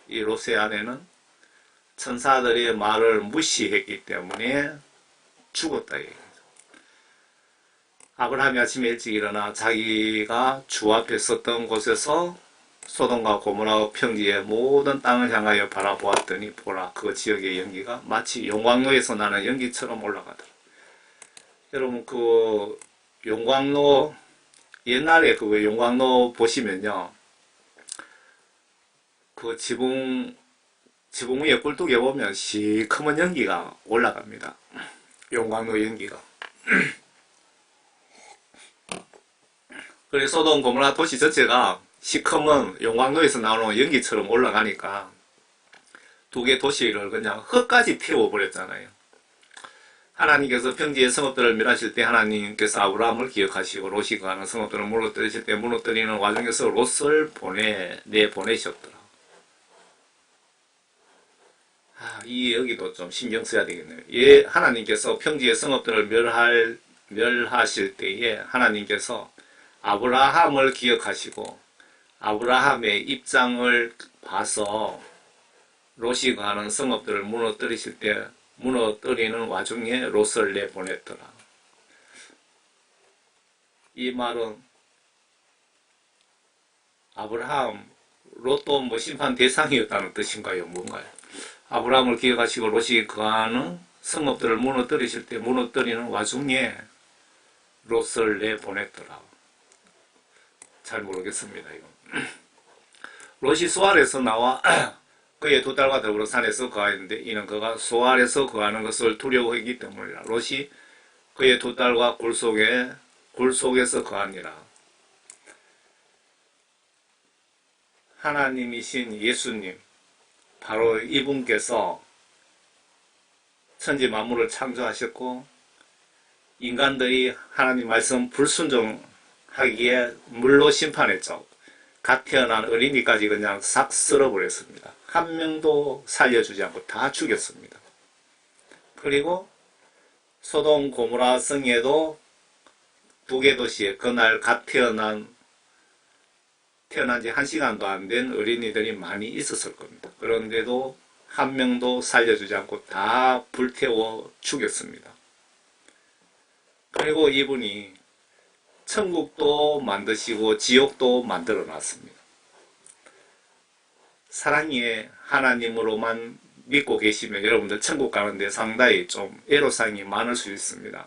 이 롯의 아내는 천사들의 말을 무시했기 때문에 죽었다. 아브라함이 아침에 일찍 일어나 자기가 주 앞에 섰던 곳에서 소돔과 고모라 평지의 모든 땅을 향하여 바라보았더니 보라 그 지역의 연기가 마치 용광로에서 나는 연기처럼 올라가더라. 여러분 그 용광로 옛날에 그 용광로 보시면요 그 지붕 위에 꿀뚝에 보면 시커먼 연기가 올라갑니다. 용광로 연기가. 그래서 소돔 고모라 도시 전체가 시커먼 용광로에서 나오는 연기처럼 올라가니까 두 개 도시를 그냥 흙까지 태워버렸잖아요. 하나님께서 평지의 성읍들을 멸하실 때 하나님께서 아브라함을 기억하시고 롯이 가는 성읍들을 무너뜨리실 때 무너뜨리는 와중에서 롯을 내보내셨더라. 여기도 좀 신경 써야 되겠네요. 하나님께서 평지의 성읍들을 멸하실 때에 하나님께서 아브라함을 기억하시고 아브라함의 입장을 봐서 롯이 가는 성읍들을 무너뜨리는 와중에 롯을 내보냈더라. 이 말은 롯도 심판 대상이었다는 뜻인가요? 뭔가요? 아브라함을 기억하시고 롯이 가는 성읍들을 무너뜨리실 때 무너뜨리는 와중에 롯을 내보냈더라. 잘 모르겠습니다. 이거. 롯이 소알에서 나와 그의 두 딸과 더불어 산에서 거하였는데 이는 그가 소알에서 거하는 것을 두려워했기 때문이라. 롯이 그의 두 딸과 굴 속에서 거하니라. 하나님이신 예수님, 바로 이분께서 천지 만물을 창조하셨고 인간들이 하나님 말씀 불순종하기에 물로 심판했죠. 갓 태어난 어린이까지 그냥 싹 쓸어버렸습니다. 한 명도 살려주지 않고 다 죽였습니다. 그리고 소돔 고모라 성에도 두 개 도시에 그날 갓 태어난 지 1시간도 안 된 어린이들이 많이 있었을 겁니다. 그런데도 한 명도 살려주지 않고 다 불태워 죽였습니다. 그리고 이분이 천국도 만드시고 지옥도 만들어 놨습니다. 사랑의 하나님으로만 믿고 계시면 여러분들 천국 가는데 상당히 좀 애로사항이 많을 수 있습니다.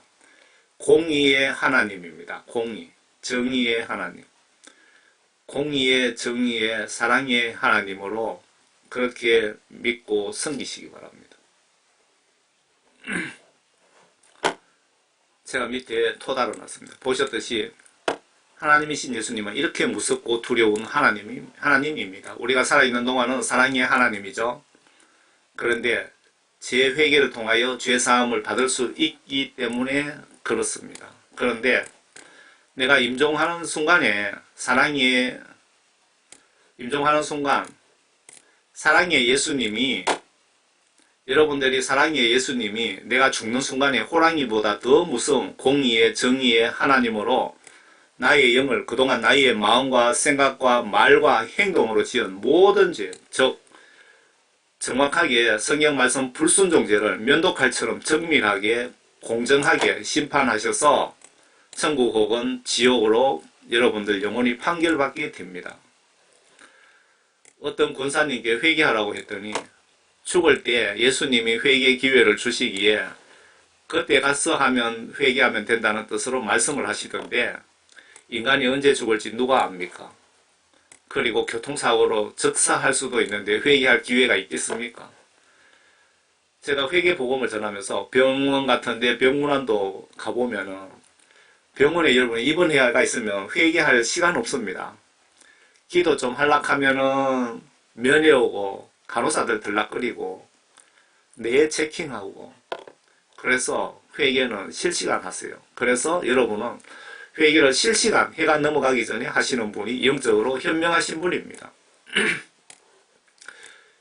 공의의 하나님입니다. 공의, 정의의 하나님. 공의의, 정의의, 사랑의 하나님으로 그렇게 믿고 섬기시기 바랍니다. 제가 밑에 토 달아놨습니다. 보셨듯이 하나님이신 예수님은 이렇게 무섭고 두려운 하나님입니다. 우리가 살아있는 동안은 사랑의 하나님이죠. 그런데 제 회개를 통하여 죄사함을 받을 수 있기 때문에 그렇습니다. 그런데 내가 임종하는 순간에 사랑의 예수님이 여러분들이 사랑의 예수님이 내가 죽는 순간에 호랑이보다 더 무서운 공의의 정의의 하나님으로 나의 영을 그동안 나의 마음과 생각과 말과 행동으로 지은 모든 죄, 즉 정확하게 성경 말씀 불순종죄를 면도칼처럼 정밀하게 공정하게 심판하셔서 천국 혹은 지옥으로 여러분들 영원히 판결받게 됩니다. 어떤 권사님께 회개하라고 했더니 죽을 때 예수님이 회개 기회를 주시기에 그때 가서 하면 회개하면 된다는 뜻으로 말씀을 하시던데 인간이 언제 죽을지 누가 압니까? 그리고 교통사고로 즉사할 수도 있는데 회개할 기회가 있겠습니까? 제가 회개 복음을 전하면서 병원 같은데 병문안도 가보면은 병원에 여러분이 입원해야 있으면 회개할 시간 없습니다. 기도 좀 하려하면은 면회 오고 간호사들 들락거리고 뇌 체킹하고 그래서 회개는 실시간 하세요. 그래서 여러분은 회개를 실시간 해가 넘어가기 전에 하시는 분이 영적으로 현명하신 분입니다.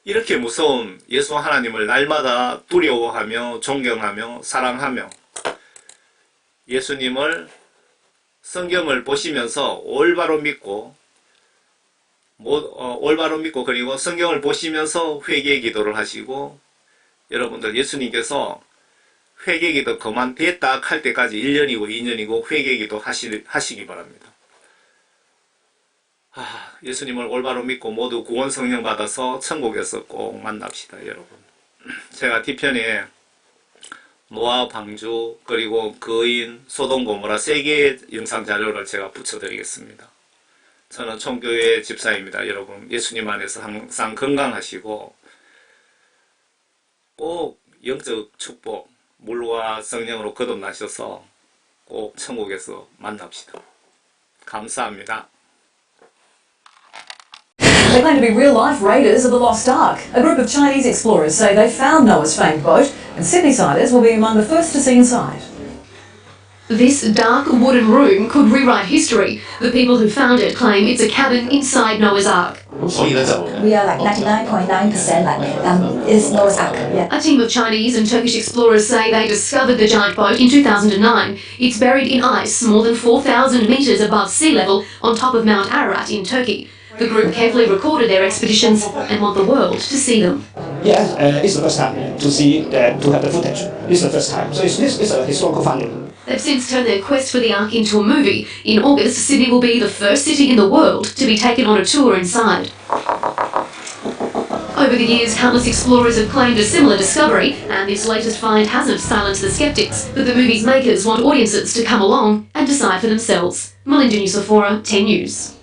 이렇게 무서운 예수 하나님을 날마다 두려워하며 존경하며 사랑하며 예수님을 성경을 보시면서 올바로 믿고 그리고 성경을 보시면서 회개 기도를 하시고 여러분들 예수님께서 회개 기도 그만됐다 할 때까지 1년이고 2년이고 회개 기도 하시기 바랍니다. 예수님을 올바로 믿고 모두 구원 성령 받아서 천국에서 꼭 만납시다, 여러분. 제가 뒤편에 노아 방주 그리고 거인 소돔 고모라 3개의 영상 자료를 제가 붙여드리겠습니다. 저는 총교회 집사입니다. 여러분 예수님 안에서 항상 건강하시고 꼭 영적 축복 물과 성령으로 거듭나셔서 꼭 천국에서 만납시다. 감사합니다. They claim to be real-life raiders of the Lost Ark. A group of Chinese explorers say they found Noah's famed boat, and Sydney-siders will be among the first to see inside. This dark wooden room could rewrite history. The people who found it claim it's a cabin inside Noah's Ark. We are like 99.9% like it's Noah's Ark. Yeah. A team of Chinese and Turkish explorers say they discovered the giant boat in 2009. It's buried in ice more than 4,000 meters above sea level on top of Mount Ararat in Turkey. The group carefully recorded their expeditions and want the world to see them. Yeah, it's the first time to have the footage. It's the first time. So it's a historical finding. They've since turned their quest for the Ark into a movie. In August, Sydney will be the first city in the world to be taken on a tour inside. Over Over the years, countless explorers have claimed a similar discovery, and this latest find hasn't silenced the skeptics. But the movie's makers want audiences to come along and decide for themselves. Melinda Nusafora, 10 News.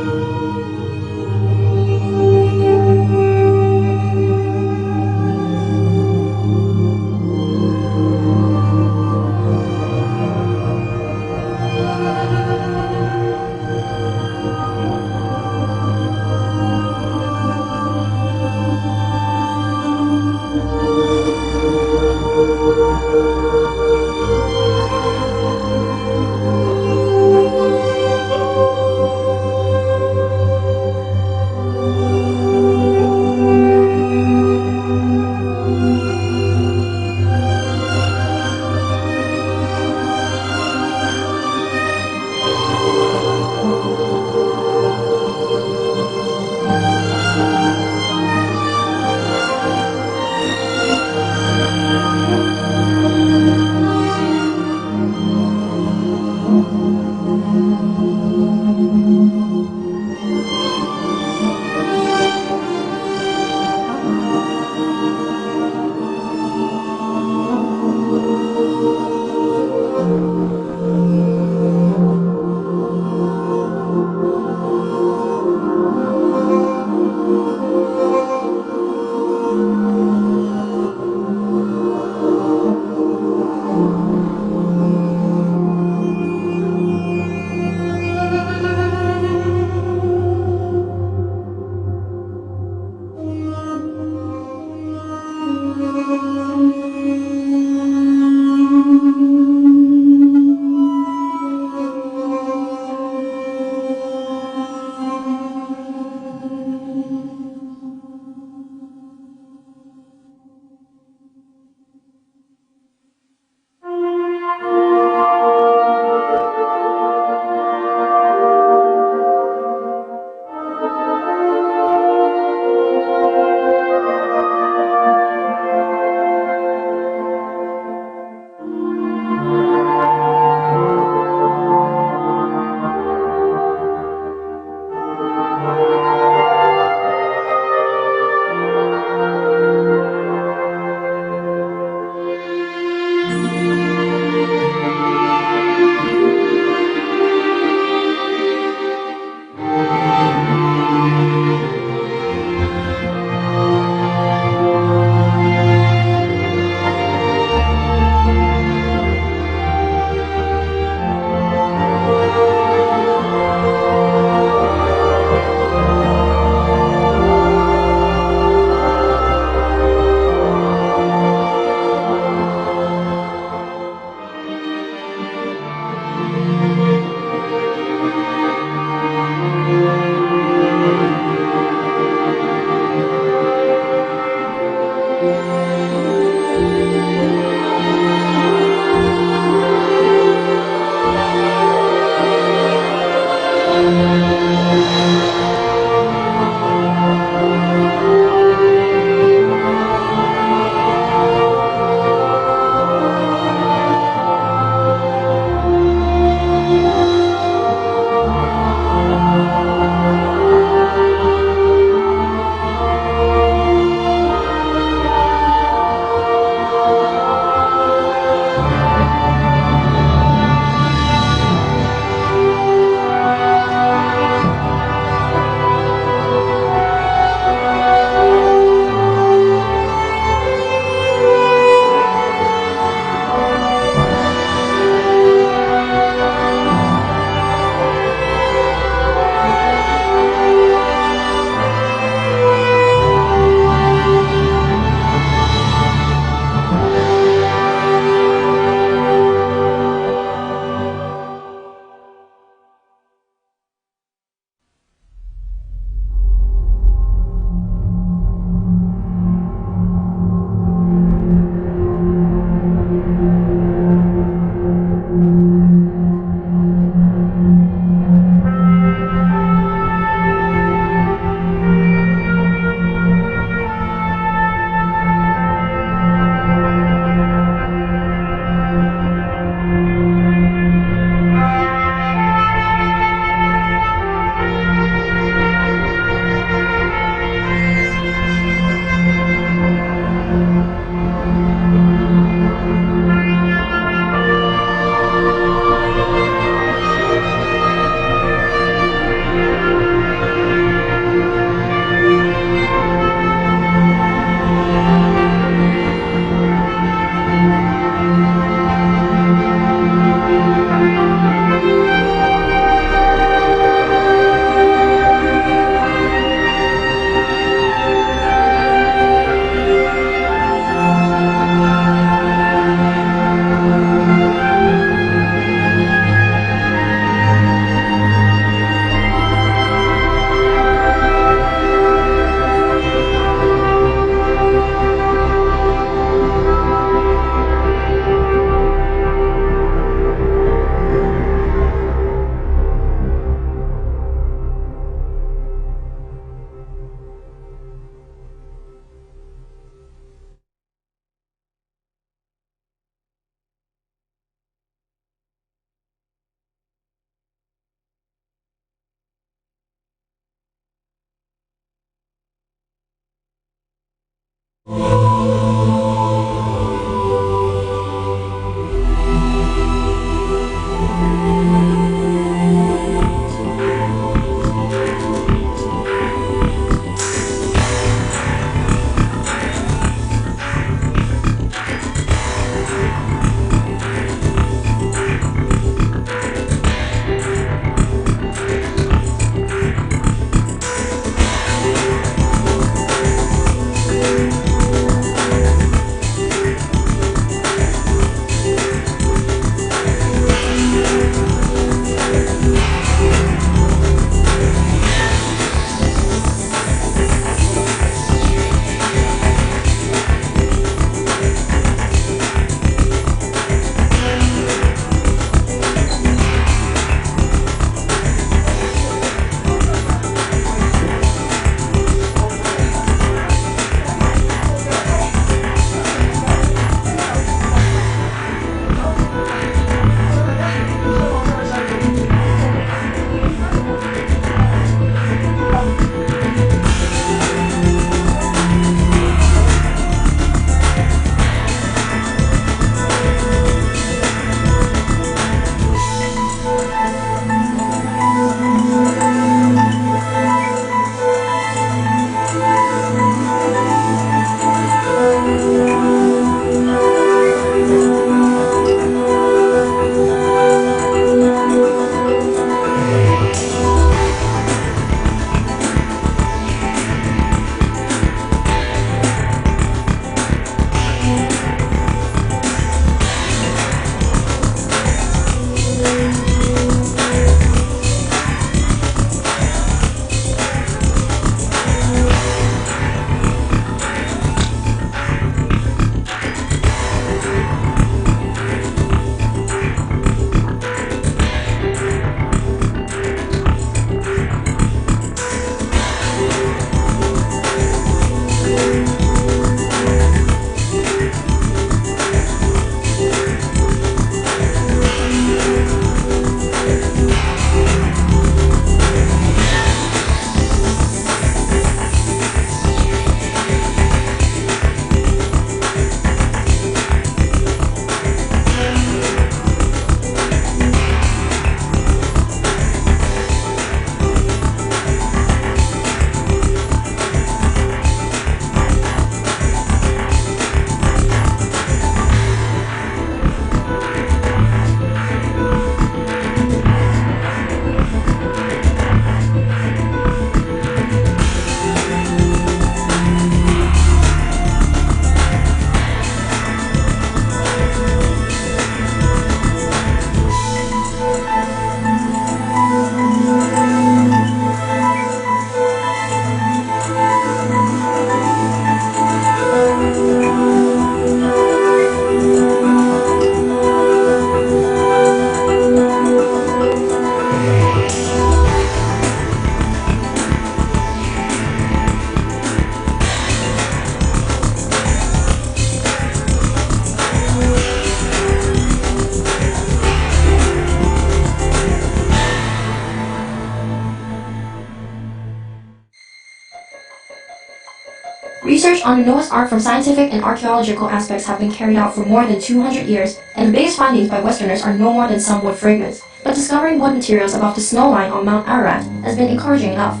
Research on the Noah's Ark from scientific and archaeological aspects have been carried out for more than 200 years, and the biggest findings by Westerners are no more than some wood fragments. But discovering wood materials above the snow line on Mount Ararat has been encouraging enough.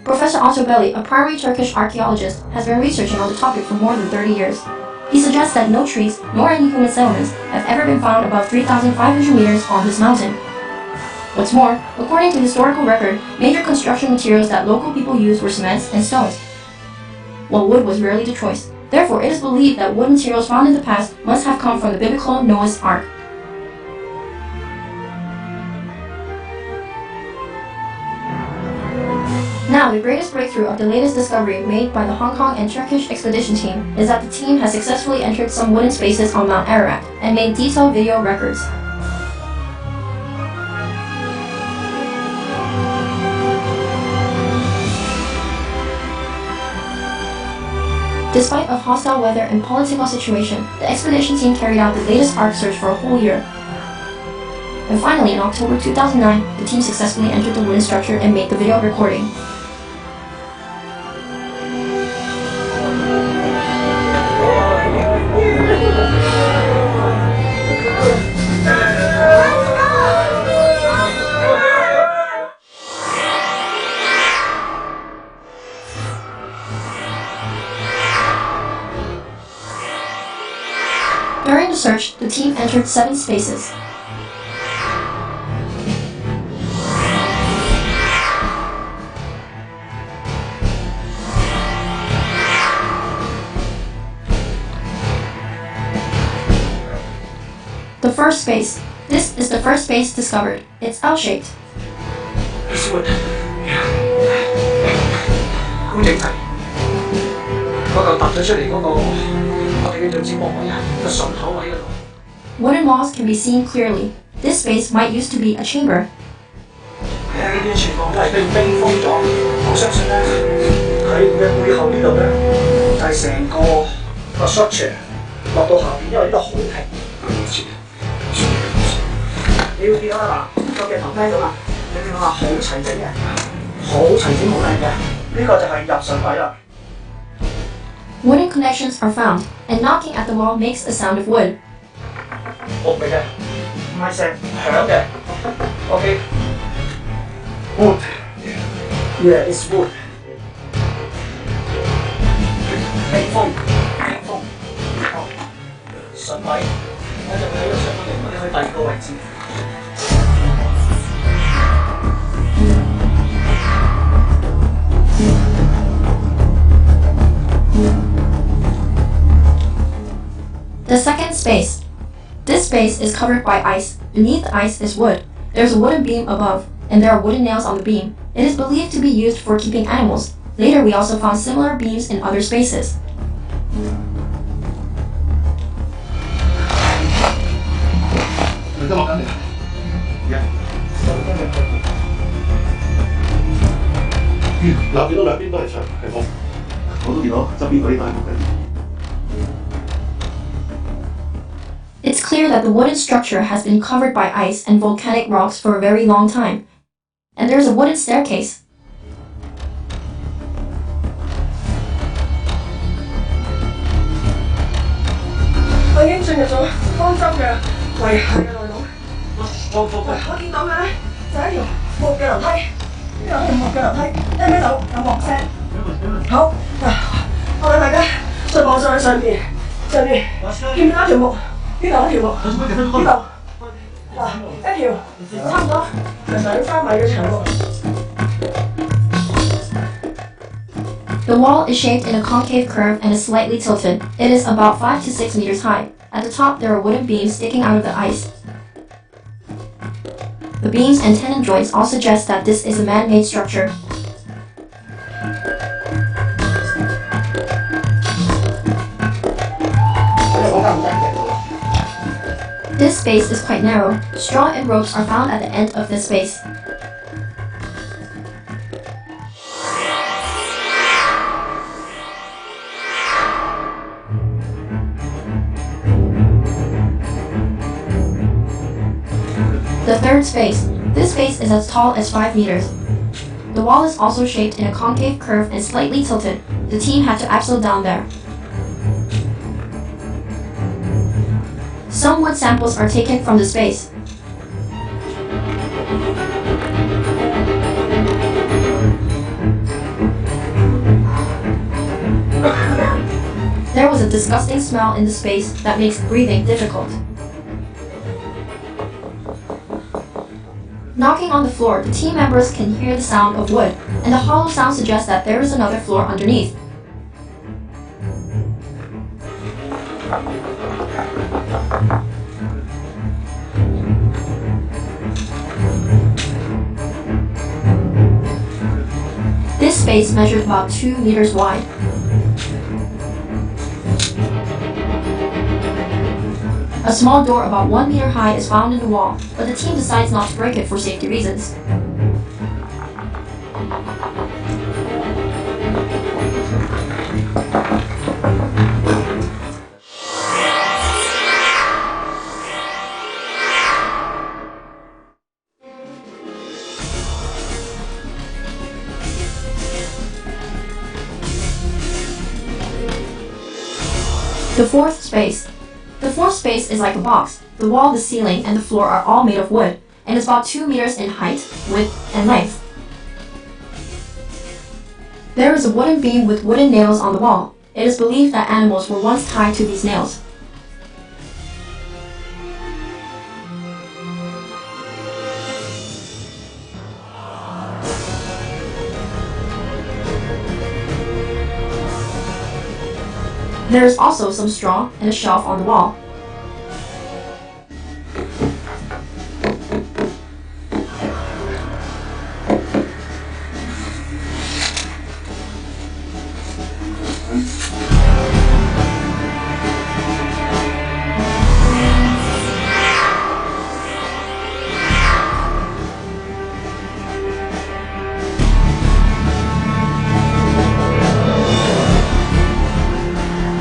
Professor Otto Belli, a primary Turkish archaeologist, has been researching on the topic for more than 30 years. He suggests that no trees, nor any human settlements, have ever been found above 3,500 meters on this mountain. What's more, according to historical record, major construction materials that local people used were cements and stones, while wood was rarely the choice. Therefore, it is believed that wood materials found in the past must have come from the biblical Noah's Ark. Now, the greatest breakthrough of the latest discovery made by the Hong Kong and Turkish expedition team is that the team has successfully entered some wooden spaces on Mount Ararat and made detailed video records. Despite of hostile weather and political situation, the expedition team carried out the latest Ark search for a whole year. And finally, in October 2009, the team successfully entered the wooden structure and made the video recording. During the search, the team entered 7 spaces. The first space. This is the first space discovered. It's L-shaped. This wood. 好整齊。嗰嚿凸咗出嚟嗰個，我哋叫做接駁位啊，個順口位嗰度。 Wooden walls can be seen clearly. This space might used to be a chamber. 睇下呢啲全部都係被冰封咗，我相信咧喺嘅背後呢度咧就係成個 structure 落到下邊，因為呢度好平。你要見到啦嗱，個鏡頭低咗啦，你見到話好齊整嘅，好齊整好靚嘅，呢個就係入水位啦。 Wooden connections are found, and knocking at the wall makes a sound of wood. 木嚟嘅，唔係石響嘅。OK。Wood. Yeah, it's wood. 冰封，冰封。好，順位，我就會喺度上翻嚟，我哋去第二個位置。 The second space. This space is covered by ice. Beneath the ice is wood. There's a wooden beam above, and there are wooden nails on the beam. It is believed to be used for keeping animals. Later, we also found similar beams in other spaces. It's clear that the wooden structure has been covered by ice and volcanic rocks for a very long time. And there's a wooden staircase. The wall is shaped in a concave curve and is slightly tilted. It is about 5 to 6 meters high. At the top, there are wooden beams sticking out of the ice. The beams and tenon joints all suggest that this is a man-made structure. This space is quite narrow. Straw and ropes are found at the end of this space. The third space. This space is as tall as 5 meters. The wall is also shaped in a concave curve and slightly tilted. The team had to axle down there. Some wood samples are taken from the space. There was a disgusting smell in the space that makes breathing difficult. Knocking on the floor, the team members can hear the sound of wood, and the hollow sound suggests that there is another floor underneath. This space measured about 2 meters wide. A small door about 1 meter high is found in the wall, but the team decides not to break it for safety reasons. The fourth space. The fourth space is like a box. The wall, the ceiling, and the floor are all made of wood, and it's about 2 meters in height, width, and length. There is a wooden beam with wooden nails on the wall. It is believed that animals were once tied to these nails. There is also some straw and a shelf on the wall.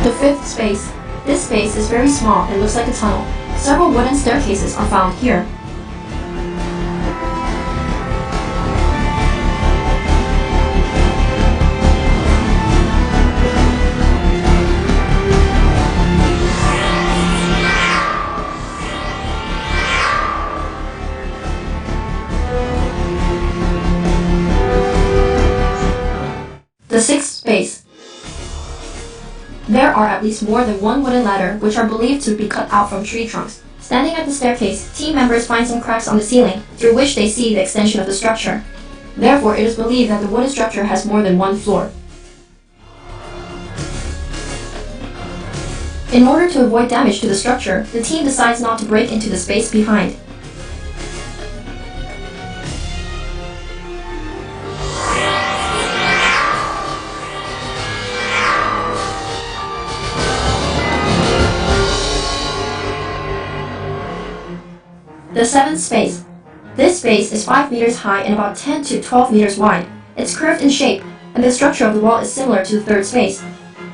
The fifth space. This space is very small and looks like a tunnel. Several wooden staircases are found here. The sixth space. There are at least more than one wooden ladder which are believed to be cut out from tree trunks. Standing at the staircase, team members find some cracks on the ceiling, through which they see the extension of the structure. Therefore, it is believed that the wooden structure has more than one floor. In order to avoid damage to the structure, the team decides not to break into the space behind. The seventh space. This space is 5 meters high and about 10 to 12 meters wide. It's curved in shape, and the structure of the wall is similar to the third space.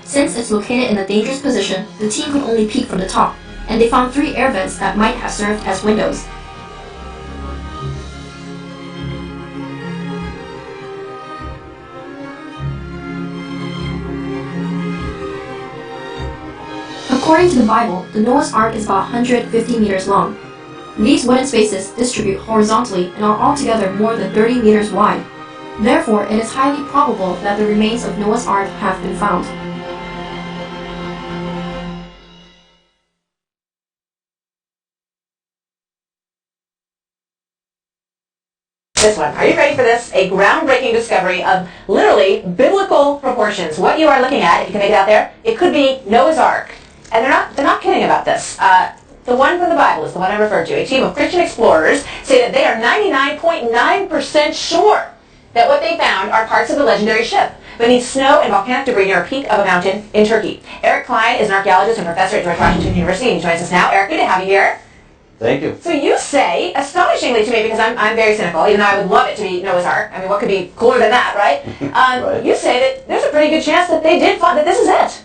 Since it's located in a dangerous position, the team could only peek from the top, and they found 3 air vents that might have served as windows. According to the Bible, the Noah's Ark is about 150 meters long. These wooden spaces distribute horizontally and are altogether more than 30 meters wide. Therefore, it is highly probable that the remains of Noah's Ark have been found. This one. Are you ready for this? A groundbreaking discovery of literally biblical proportions. What you are looking at, if you can make it out there, it could be Noah's Ark. And they're not kidding about this. The one from the Bible is the one I referred to. A team of Christian explorers say that they are 99.9% sure that what they found are parts of the legendary ship beneath snow and volcanic debris near a peak of a mountain in Turkey. Eric Klein is an archaeologist and professor at George Washington University, and he joins us now. Eric, good to have you here. Thank you. So you say, astonishingly to me, because I'm very cynical, even though I would love it to be Noah's Ark. I mean, what could be cooler than that, right? Right. You say that there's a pretty good chance that they did find that this is it.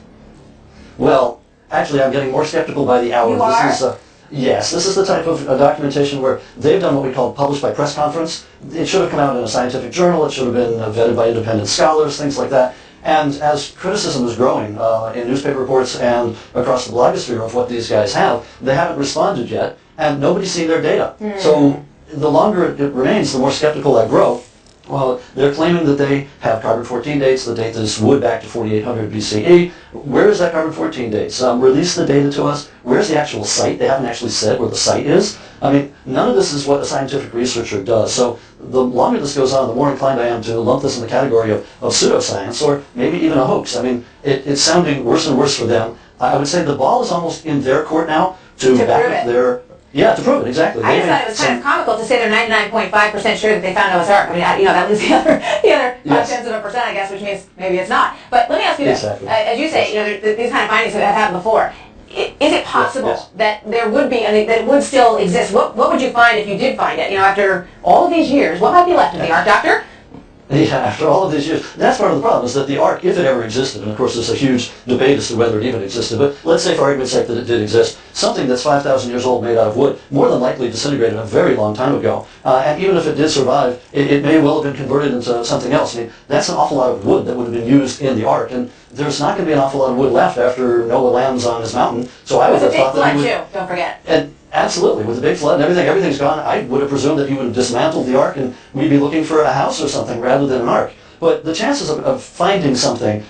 Well, actually, I'm getting more skeptical by the hour. You are? This is, yes, this is the type of documentation where they've done what we call published by press conference. It should have come out in a scientific journal. It should have been vetted by independent scholars, things like that. And as criticism is growing in newspaper reports and across the blogosphere of what these guys have, they haven't responded yet, and nobody's seen their data. So the longer it remains, the more skeptical I grow. Well, they're claiming that they have carbon-14 dates, that date this wood back to 4800 BCE. Where is that carbon-14 dates? Release the data to us. Where's the actual site? They haven't actually said where the site is. I mean, none of this is what a scientific researcher does. So the longer this goes on, the more inclined I am to lump this in the category of pseudoscience, or maybe even a hoax. I mean, it's sounding worse and worse for them. I would say the ball is almost in their court now to back prove up it. their... Yeah, to prove it, exactly. I just thought it was kind of comical to say they're 99.5% sure that they found Noah's Ark. I mean, that leaves the other Yes. 0.5%, I guess, which means maybe it's not. But let me ask you this. Exactly. As you say, these kind of findings have happened before. Is it possible Yes. that there would be, that it would still exist? What would you find if you did find it? After all of these years, what might be left of the Ark, Doctor? Yeah, after all of these years. That's part of the problem, is that the Ark, if it ever existed, and of course there's a huge debate as to whether it even existed, but let's say for argument's sake that it did exist, something that's 5,000 years old made out of wood, more than likely disintegrated a very long time ago. And even if it did survive, it may well have been converted into something else. I mean, that's an awful lot of wood that would have been used in the Ark, and there's not going to be an awful lot of wood left after Noah lands on his mountain. So I would It was a have big thought that flood, he would... too, don't forget. And absolutely, with the big flood and everything's gone, I would have presumed that he would have dismantled the Ark and we'd be looking for a house or something rather than an Ark. But the chances of finding something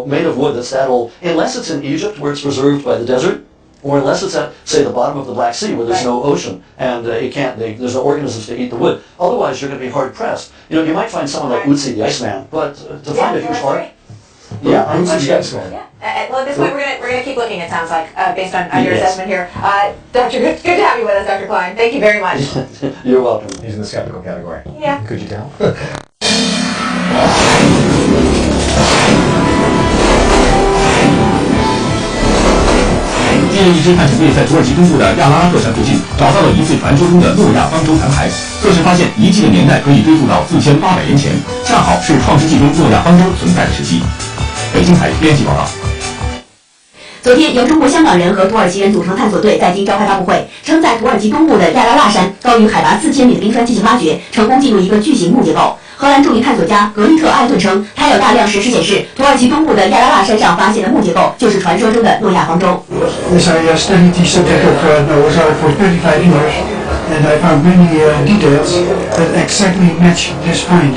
made of wood that's that old, unless it's in Egypt where it's preserved by the desert, or unless it's at, say, the bottom of the Black Sea where there's no ocean and there's no organisms to eat the wood. Otherwise, you're going to be hard pressed. You might find someone like Utsi the Iceman, but to find a huge Ark, Yeah, yes. Well, at this point, we're gonna keep looking. It sounds like based on your Yes. assessment here. Dr. Good to have you with us, Dr. Klein. Thank you very much. You're welcome. He's in the skeptical category. Yeah. Could you tell? 近日，一支探险队在土耳其东部的亚拉拉特山附近找到了疑似传说中的诺亚方舟残骸。测试发现，遗迹的年代可以追溯到4800年前，恰好是《创世纪》中诺亚方舟存在的时期。北京台编辑报道。昨天，由中国香港人和土耳其人组成探索队在京召开发布会，称在土耳其东部的亚拉腊山高于海拔4000米的冰川进行挖掘，成功进入一个巨型木结构。荷兰著名探索家格利特·艾顿称，他有大量石狮显示，土耳其东部的亚拉腊山上发现的木结构就是传说中的诺亚方舟。Yes, I studied the subject of Noah's Ark for 35 years, and I found many details that exactly match this find.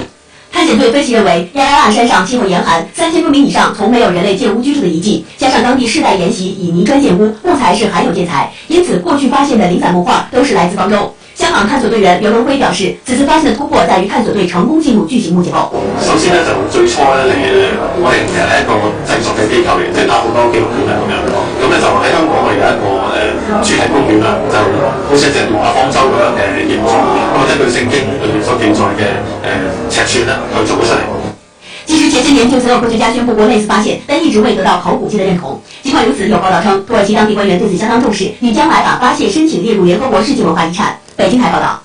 探险队分析认为，亚拉腊山上气候严寒，3000多米以上从没有人类建屋居住的遗迹，加上当地世代沿袭以泥砖建屋，木材是罕有建材，因此过去发现的零散木块都是来自方舟。香港探索队员刘文辉表示，此次发现的突破在于探索队成功进入巨型木结构。首先咧就最初咧我哋其實係一個製作嘅機構嚟，即係拍好多紀錄片啊咁樣。咁咧就喺香港我哋有一個主題公園啦，就好似一隻諾亞方舟咁樣嘅形狀。咁根據聖經裏面所記載嘅尺寸啦，去做咗出嚟。其实前些年就曾有科学家宣布过类似发现，但一直未得到考古界的认同。尽管如此，有报道称，土耳其当地官员对此相当重视，拟将来把发现申请列入联合国世界文化遗产。北京台报道。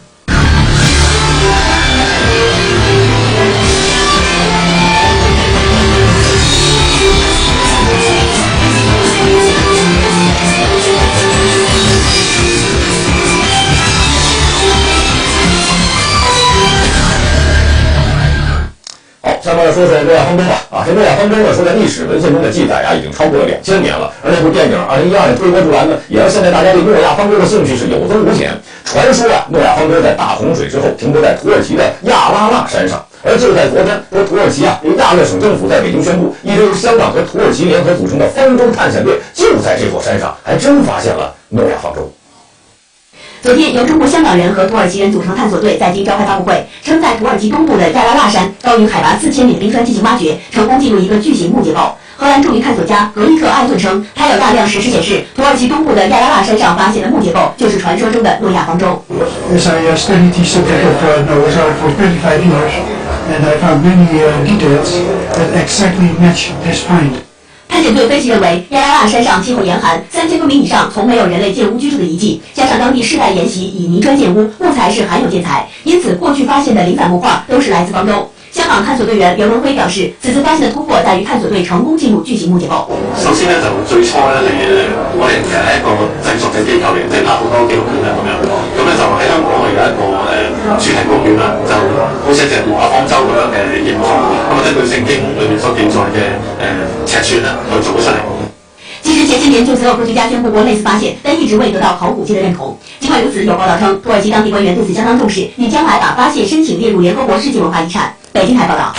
好，下面说说诺亚方舟吧。这诺亚方舟呢，说在历史文献中的记载已经超过了2000年了。而那部电影2012年推播出来呢，也让现在大家对诺亚方舟的兴趣是有增无减。传说诺亚方舟在大洪水之后停泊在土耳其的亚拉腊山上。而就在昨天，说土耳其由亚热省政府在北京宣布，一支由香港和土耳其联合组成的方舟探险队就在这座山上，还真发现了诺亚方舟。昨天，由中国香港人和土耳其人组成探索队在京召开发布会，称在土耳其东部的亚拉腊山高于海拔4000米的冰川进行挖掘，成功进入一个巨型木结构。荷兰著名探索家格利特·艾顿称，他有大量石狮显示，土耳其东部的亚拉腊山上发现的木结构就是传说中的诺亚方舟。Yes, I studied the subject of Noah's Ark for 35 years, and I found many details that exactly match this find. 探险队分析认为，亚拉腊山上气候严寒，3000多米以上从没有人类建屋居住的遗迹，加上当地世代沿袭以泥砖建屋，木材是罕有建材，因此过去发现的零散木块都是来自方舟。香港探索队员刘文辉表示，此次发现的突破在于探索队成功进入巨型木结构。首先咧就最初咧我哋其實係一個製作嘅機構嚟，即係拍好多紀錄片啊咁樣。咁咧就喺香港我哋有一個主題公園啦，就好似一隻諾亞方舟咁樣嘅形狀。咁根據聖經裏面所記載嘅尺寸啦，去做咗出嚟。其实前些年就曾有科学家宣布过类似发现，但一直未得到考古界的认同。尽管如此，有报道称，土耳其当地官员对此相当重视，拟将来把发现申请列入联合国世界文化遗产。北京台报道。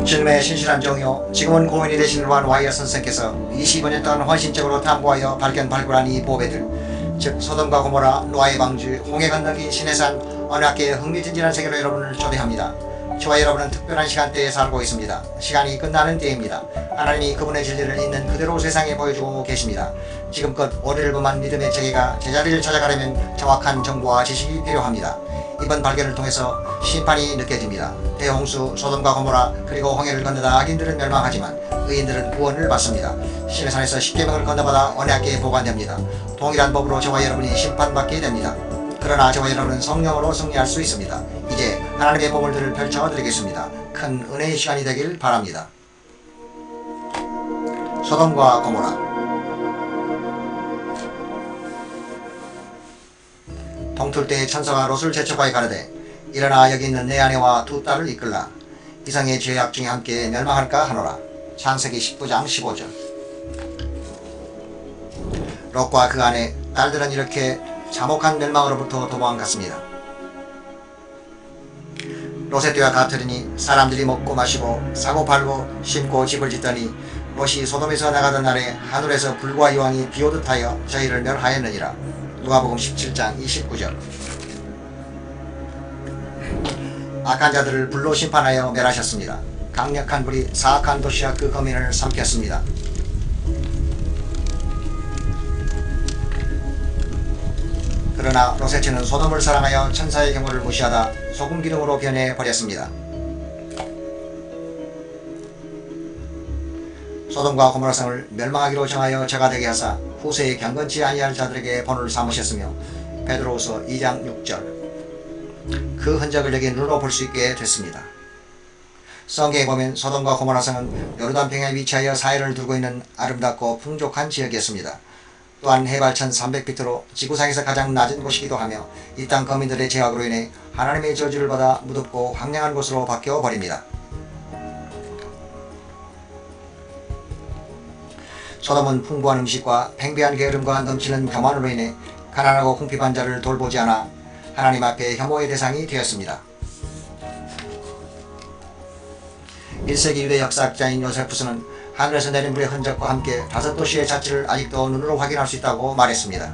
지금의 신실한 종이요 지금은 고인이 되신 루안 와이어 선생께서 25년 동안 헌신적으로 탐구하여 발굴한 이 보배들, 즉 소돔과 고모라, 노아의 방주, 홍해 건너기, 시내산 어느 학계의 흥미진진한 세계로 여러분을 초대합니다. 저와 여러분은 특별한 시간대에 살고 있습니다. 시간이 끝나는 때입니다. 하나님이 그분의 진리를 있는 그대로 세상에 보여주고 계십니다. 지금껏 오래를 범한 믿음의 체계가 제자리를 찾아가려면 정확한 정보와 지식이 필요합니다. 이번 발견을 통해서 심판이 느껴집니다. 대홍수, 소돔과 고모라, 그리고 홍해를 건너다 악인들은 멸망하지만 의인들은 구원을 받습니다. 시내산에서 십계명을 건너받아 언약궤에 보관됩니다. 동일한 법으로 저와 여러분이 심판받게 됩니다. 그러나 저와 여러분은 성령으로 승리할 수 있습니다. 이제 하나님의 보물들을 펼쳐드리겠습니다. 큰 은혜의 시간이 되길 바랍니다. 소돔과 고모라. 동틀 때에 천사가 롯을 재촉하여 가르되 일어나 여기 있는 내 아내와 두 딸을 이끌라. 이성의 죄악 중에 함께 멸망할까 하노라. 창세기 19장 15절. 롯과 그 아내 딸들은 이렇게 참혹한 멸망으로부터 도망갔습니다. 롯의 때와 같으리니 사람들이 먹고 마시고 사고 팔고 심고 집을 짓더니 롯이 소돔에서 나가던 날에 하늘에서 불과 이왕이 비오듯 하여 저희를 멸하였느니라. 누가복음 17장 29절. 악한 자들을 불로 심판하여 멸하셨습니다. 강력한 불이 사악한 도시와 그 거민을 삼켰습니다. 그러나 롯의 처는 소돔을 사랑하여 천사의 경고를 무시하다 소금 기둥으로 변해 버렸습니다. 소돔과 고모라 성을 멸망하기로 정하여 저가 되게 하사 후세에 경건치 아니할 자들에게 본을 삼으셨으며 베드로후서 2장 6절. 그 흔적을 여기 눈으로 볼 수 있게 됐습니다. 성경에 보면 소돔과 고모라 성은 요르단평에 위치하여 사해를 두고 있는 아름답고 풍족한 지역이었습니다. 또한 해발 1300피트로 지구상에서 가장 낮은 곳이기도 하며 이 땅 거민들의 제약으로 인해 하나님의 저주를 받아 무덥고 황량한 곳으로 바뀌어 버립니다. 소돔은 풍부한 음식과 팽배한 게으름과 넘치는 교만으로 인해 가난하고 궁핍한 자를 돌보지 않아 하나님 앞에 혐오의 대상이 되었습니다. 1세기 유대 역사학자인 요세푸스는 하늘에서 내린 불의 흔적과 함께 5도시의 자취를 아직도 눈으로 확인할 수 있다고 말했습니다.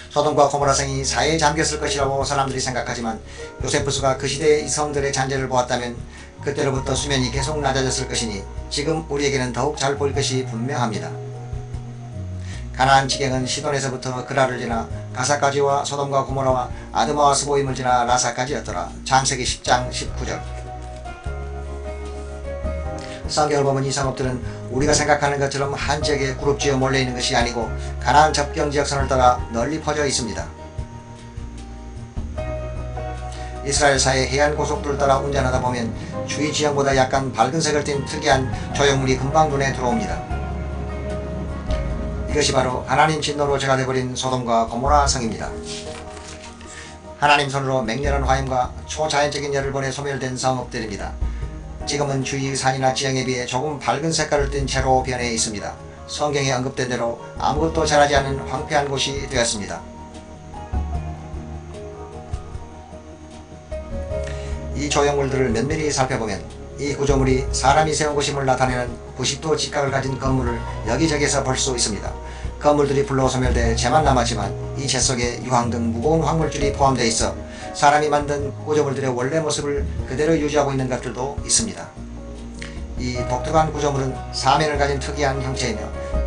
소돔과 고모라 성이 사해에 잠겼을 것이라고 사람들이 생각하지만 요세푸스가 그 시대의 이 성들의 잔재를 보았다면 그때로부터 수면이 계속 낮아졌을 것이니 지금 우리에게는 더욱 잘 보일 것이 분명합니다. 가나안 지경은 시돈에서부터 그라를 지나 가사까지와 소돔과 고모라와 아드마와 스보임을 지나 라사까지였더라. 창세기 10장 19절. 성경을 보면 이 성읍들은 우리가 생각하는 것처럼 한 지역에 그룹지어 몰려있는 것이 아니고 가나안 접경 지역선을 따라 널리 퍼져 있습니다. 이스라엘 사해 해안 고속도로를 따라 운전하다 보면 주위 지형보다 약간 밝은 색을 띤 특이한 조형물이 금방 눈에 들어옵니다. 이것이 바로 하나님 진노로 제가 되어버린 소돔과 고모라 성입니다. 하나님 손으로 맹렬한 화염과 초자연적인 열을 보내 소멸된 성읍들입니다. 지금은 주위 산이나 지형에 비해 조금 밝은 색깔을 띤 채로 변해 있습니다. 성경에 언급된 대로 아무것도 자라지 않은 황폐한 곳이 되었습니다. 이 조형물들을 면밀히 살펴보면 이 구조물이 사람이 세운 것임을 나타내는 90도 직각을 가진 건물을 여기저기서 볼 수 있습니다. 건물들이 불로 소멸돼 재만 남았지만 이 재 속에 유황 등 무거운 황물줄이 포함되어 있어 사람이 만든 구조물들의 원래 모습을 그대로 유지하고 있는 것들도 있습니다. 이 독특한 구조물은 사면을 가진 특이한 형체이며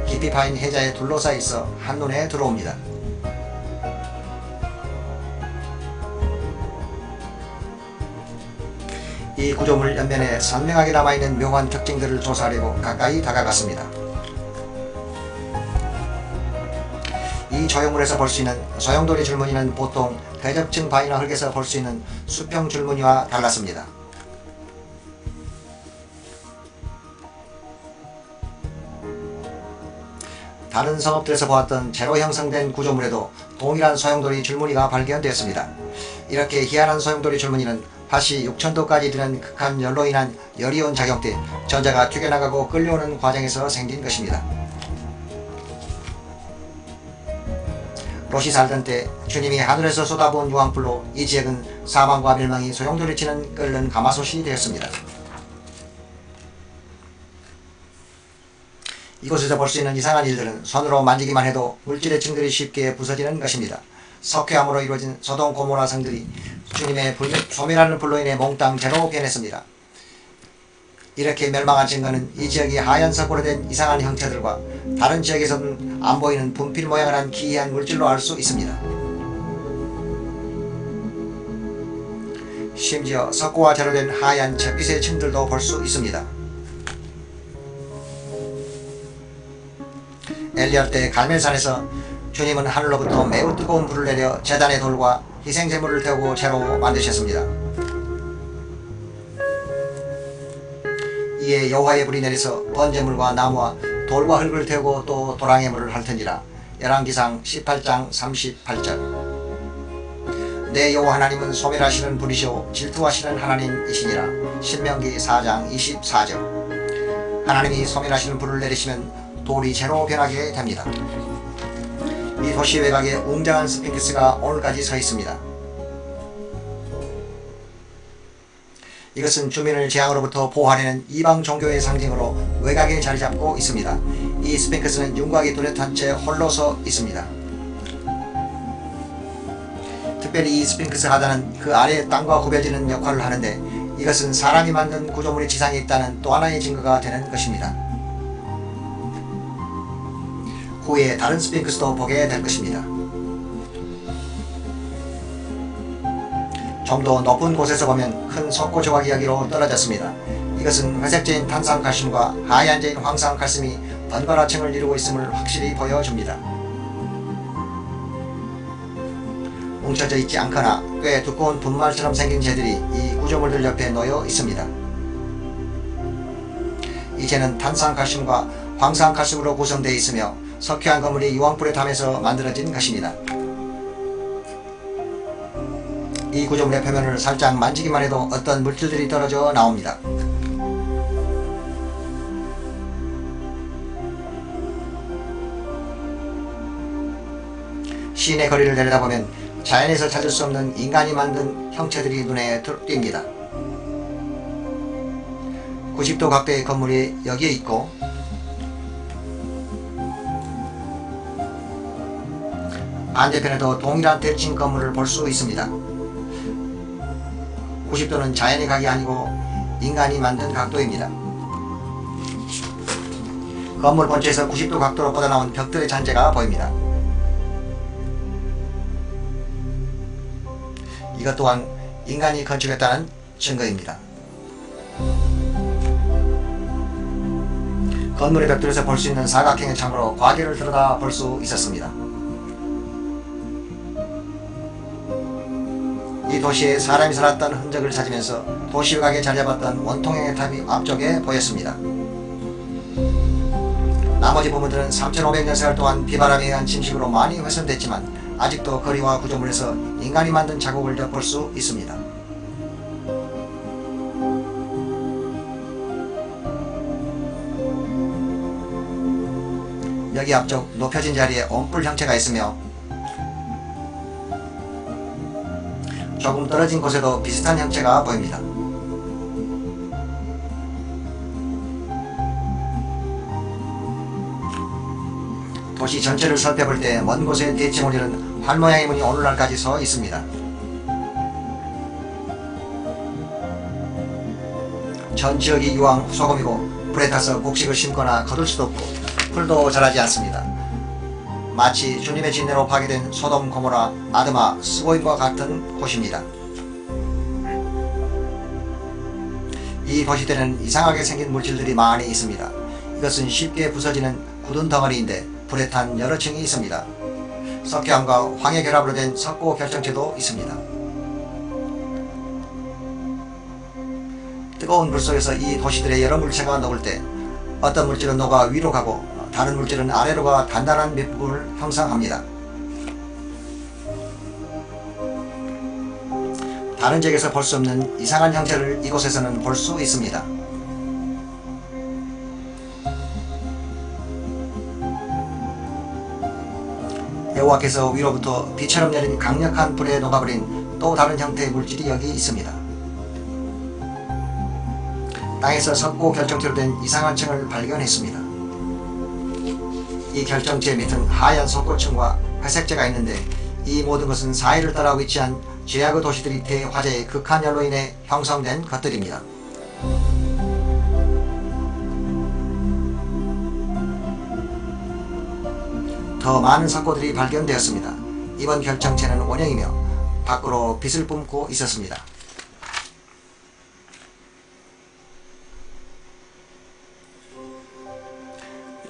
깊이 파인 해자에 둘러싸여 있어 한눈에 들어옵니다. 이 구조물 옆면에 선명하게 남아있는 묘한 특징들을 조사하려고 가까이 다가갔습니다. 이 조형물에서 볼 수 있는 소용돌이 줄무늬는 보통 대접층 바위나 흙에서 볼 수 있는 수평 줄무늬와 달랐습니다. 다른 성읍들에서 보았던 재로 형성된 구조물에도 동일한 소용돌이 줄무늬가 발견되었습니다. 이렇게 희한한 소용돌이 줄무늬는 팥이 6000도까지 드는 극한 열로 인한 열이온 작용 때 전자가 튀겨나가고 끌려오는 과정에서 생긴 것입니다. 롯이 살던 때 주님이 하늘에서 쏟아부은 유황불로 이 지역은 사망과 멸망이 소용돌이치는 끓는 가마솥이 되었습니다. 이곳에서 볼 수 있는 이상한 일들은 손으로 만지기만 해도 물질의 층들이 쉽게 부서지는 것입니다. 석회암으로 이루어진 소돔 고모라 성들이 주님의 소멸하는 불로 인해 몽땅 재로 변했습니다. 이렇게 멸망한 증거는 이 지역이 하얀 석고로 된 이상한 형체들과 다른 지역에서는 안 보이는 분필 모양을 한 기이한 물질로 알 수 있습니다. 심지어 석고와 재로 된 하얀 잿빛의 층들도 볼 수 있습니다. 엘리엇 때 갈멜산에서 주님은 하늘로부터 매우 뜨거운 불을 내려 제단의 돌과 희생제물을 태우고 재로 만드셨습니다. 이에 여호와의 불이 내려서 번제물과 나무와 돌과 흙을 태우고 또 도랑의 물을 핥으니라. 열왕기상 18장 38절. 내 여호와 하나님은 소멸하시는 불이시오 질투하시는 하나님이시니라. 신명기 4장 24절. 하나님이 소멸하시는 불을 내리시면 돌이 재로 변하게 됩니다. 이 도시 외곽에 웅장한 스핑크스가 오늘까지 서 있습니다. 이것은 주민을 재앙으로부터 보호하려는 이방 종교의 상징으로 외곽에 자리 잡고 있습니다. 이 스핑크스는 윤곽이 뚜렷한 채 홀로 서 있습니다. 특별히 이 스핑크스 하단은 그 아래 땅과 구별지는 역할을 하는데 이것은 사람이 만든 구조물이 지상에 있다는 또 하나의 증거가 되는 것입니다. 후에 다른 스핑크스도 보게 될 것입니다. 좀 더 높은 곳에서 보면 큰 석고 조각 이야기로 떨어졌습니다. 이것은 회색재인 탄산칼슘과 하얀재인 황산칼슘이 번갈아 층을 이루고 있음을 확실히 보여줍니다. 뭉쳐져 있지 않거나 꽤 두꺼운 분말처럼 생긴 재들이 이 구조물들 옆에 놓여 있습니다. 이 재는 탄산칼슘과 황산칼슘으로 구성되어 있으며 석회암 거물이 유황불에 타면서 만들어진 것입니다. 이 구조물의 표면을 살짝 만지기만 해도 어떤 물질들이 떨어져 나옵니다. 시인의 거리를 내려다보면 자연에서 찾을 수 없는 인간이 만든 형체들이 눈에 띕니다. 90도 각도의 건물이 여기에 있고 반대편에도 동일한 대칭 건물을 볼 수 있습니다. 90도는 자연의 각이 아니고 인간이 만든 각도입니다. 건물 본체에서 90도 각도로 뻗어나온 벽들의 잔재가 보입니다. 이것 또한 인간이 건축했다는 증거입니다. 건물의 벽돌에서 볼 수 있는 사각형의 창으로 과계를 들여다 볼 수 있었습니다. 이 도시에 사람이 살았던 흔적을 찾으면서 도시 외곽에 자리잡았던 원통형의 탑이 앞쪽에 보였습니다. 나머지 부분들은 3500년 세월 동안 비바람에 의한 침식으로 많이 훼손됐지만 아직도 거리와 구조물에서 인간이 만든 자국을 엿볼 수 있습니다. 여기 앞쪽 높여진 자리에 온불 형체가 있으며 조금 떨어진 곳에도 비슷한 형체가 보입니다. 도시 전체를 살펴볼 때 먼 곳에 대칭을 이룬 활 모양의 문이 오늘날까지 서 있습니다. 전 지역이 유황 소금이고 불에 타서 곡식을 심거나 거둘 수도 없고 풀도 자라지 않습니다. 마치 주님의 진내로 파괴된 소돔 고모라, 아드마, 스보임과 같은 곳입니다. 이 도시대는 이상하게 생긴 물질들이 많이 있습니다. 이것은 쉽게 부서지는 굳은 덩어리인데 불에 탄 여러 층이 있습니다. 석회암과 황해 결합으로 된 석고 결정체도 있습니다. 뜨거운 불 속에서 이 도시들의 여러 물체가 녹을 때 어떤 물질은 녹아 위로 가고 다른 물질은 아래로 가 단단한 밑부분을 형성합니다. 다른 지역에서 볼 수 없는 이상한 형체를 이곳에서는 볼 수 있습니다. 여호와께서 위로부터 비처럼 내린 강력한 불에 녹아버린 또 다른 형태의 물질이 여기 있습니다. 땅에서 썩고 결정체로 된 이상한 층을 발견했습니다. 이 결정체 밑은 하얀 속고층과 회색재가 있는데 이 모든 것은 사이를 따라 위치한 죄악의 도시들이 대화재의 극한 열로 인해 형성된 것들입니다. 더 많은 석고들이 발견되었습니다. 이번 결정체는 원형이며 밖으로 빛을 뿜고 있었습니다.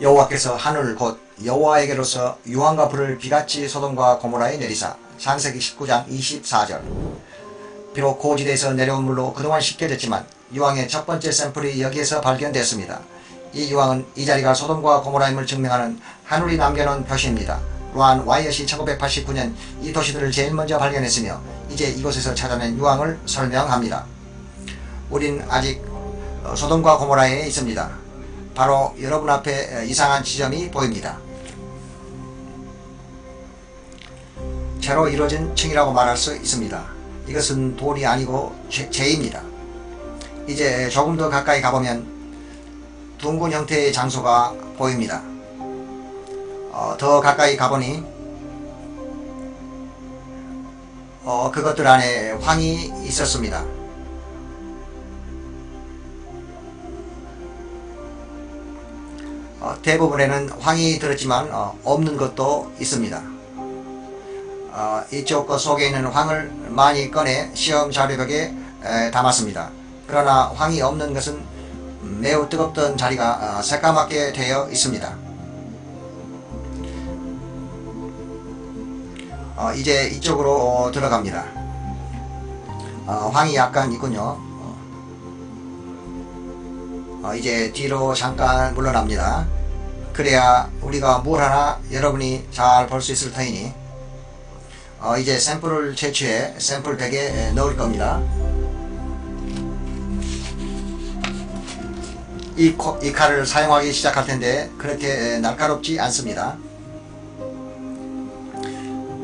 여호와께서 하늘 곧 여호와에게로서 유황과 불을 비같이 소돔과 고모라에 내리사. 창세기 19장 24절. 비록 고지대에서 내려온 물로 그동안 쉽게 됐지만 유황의 첫 번째 샘플이 여기에서 발견됐습니다. 이 유황은 이 자리가 소돔과 고모라임을 증명하는 하늘이 남겨놓은 표시입니다. 루안 와이엇이 1989년 이 도시들을 제일 먼저 발견했으며 이제 이곳에서 찾아낸 유황을 설명합니다. 우린 아직 소돔과 고모라에 있습니다. 바로 여러분 앞에 이상한 지점이 보입니다. 채로 이루어진 층이라고 말할 수 있습니다. 이것은 돌이 아니고 재입니다. 이제 조금 더 가까이 가보면 둥근 형태의 장소가 보입니다. 더 가까이 가보니 그것들 안에 황이 있었습니다. 대부분에는 황이 들었지만 없는 것도 있습니다. 이쪽 것 속에 있는 황을 많이 꺼내 시험 자료벽에 담았습니다. 그러나 황이 없는 것은 매우 뜨겁던 자리가 새까맣게 되어 있습니다. 이제 이쪽으로 들어갑니다. 황이 약간 있군요. 이제 뒤로 잠깐 물러납니다. 그래야 우리가 뭘 하나 여러분이 잘 볼 수 있을 터이니 이제 샘플을 채취해 샘플백에 넣을 겁니다. 이 칼을 사용하기 시작할 텐데 그렇게 날카롭지 않습니다.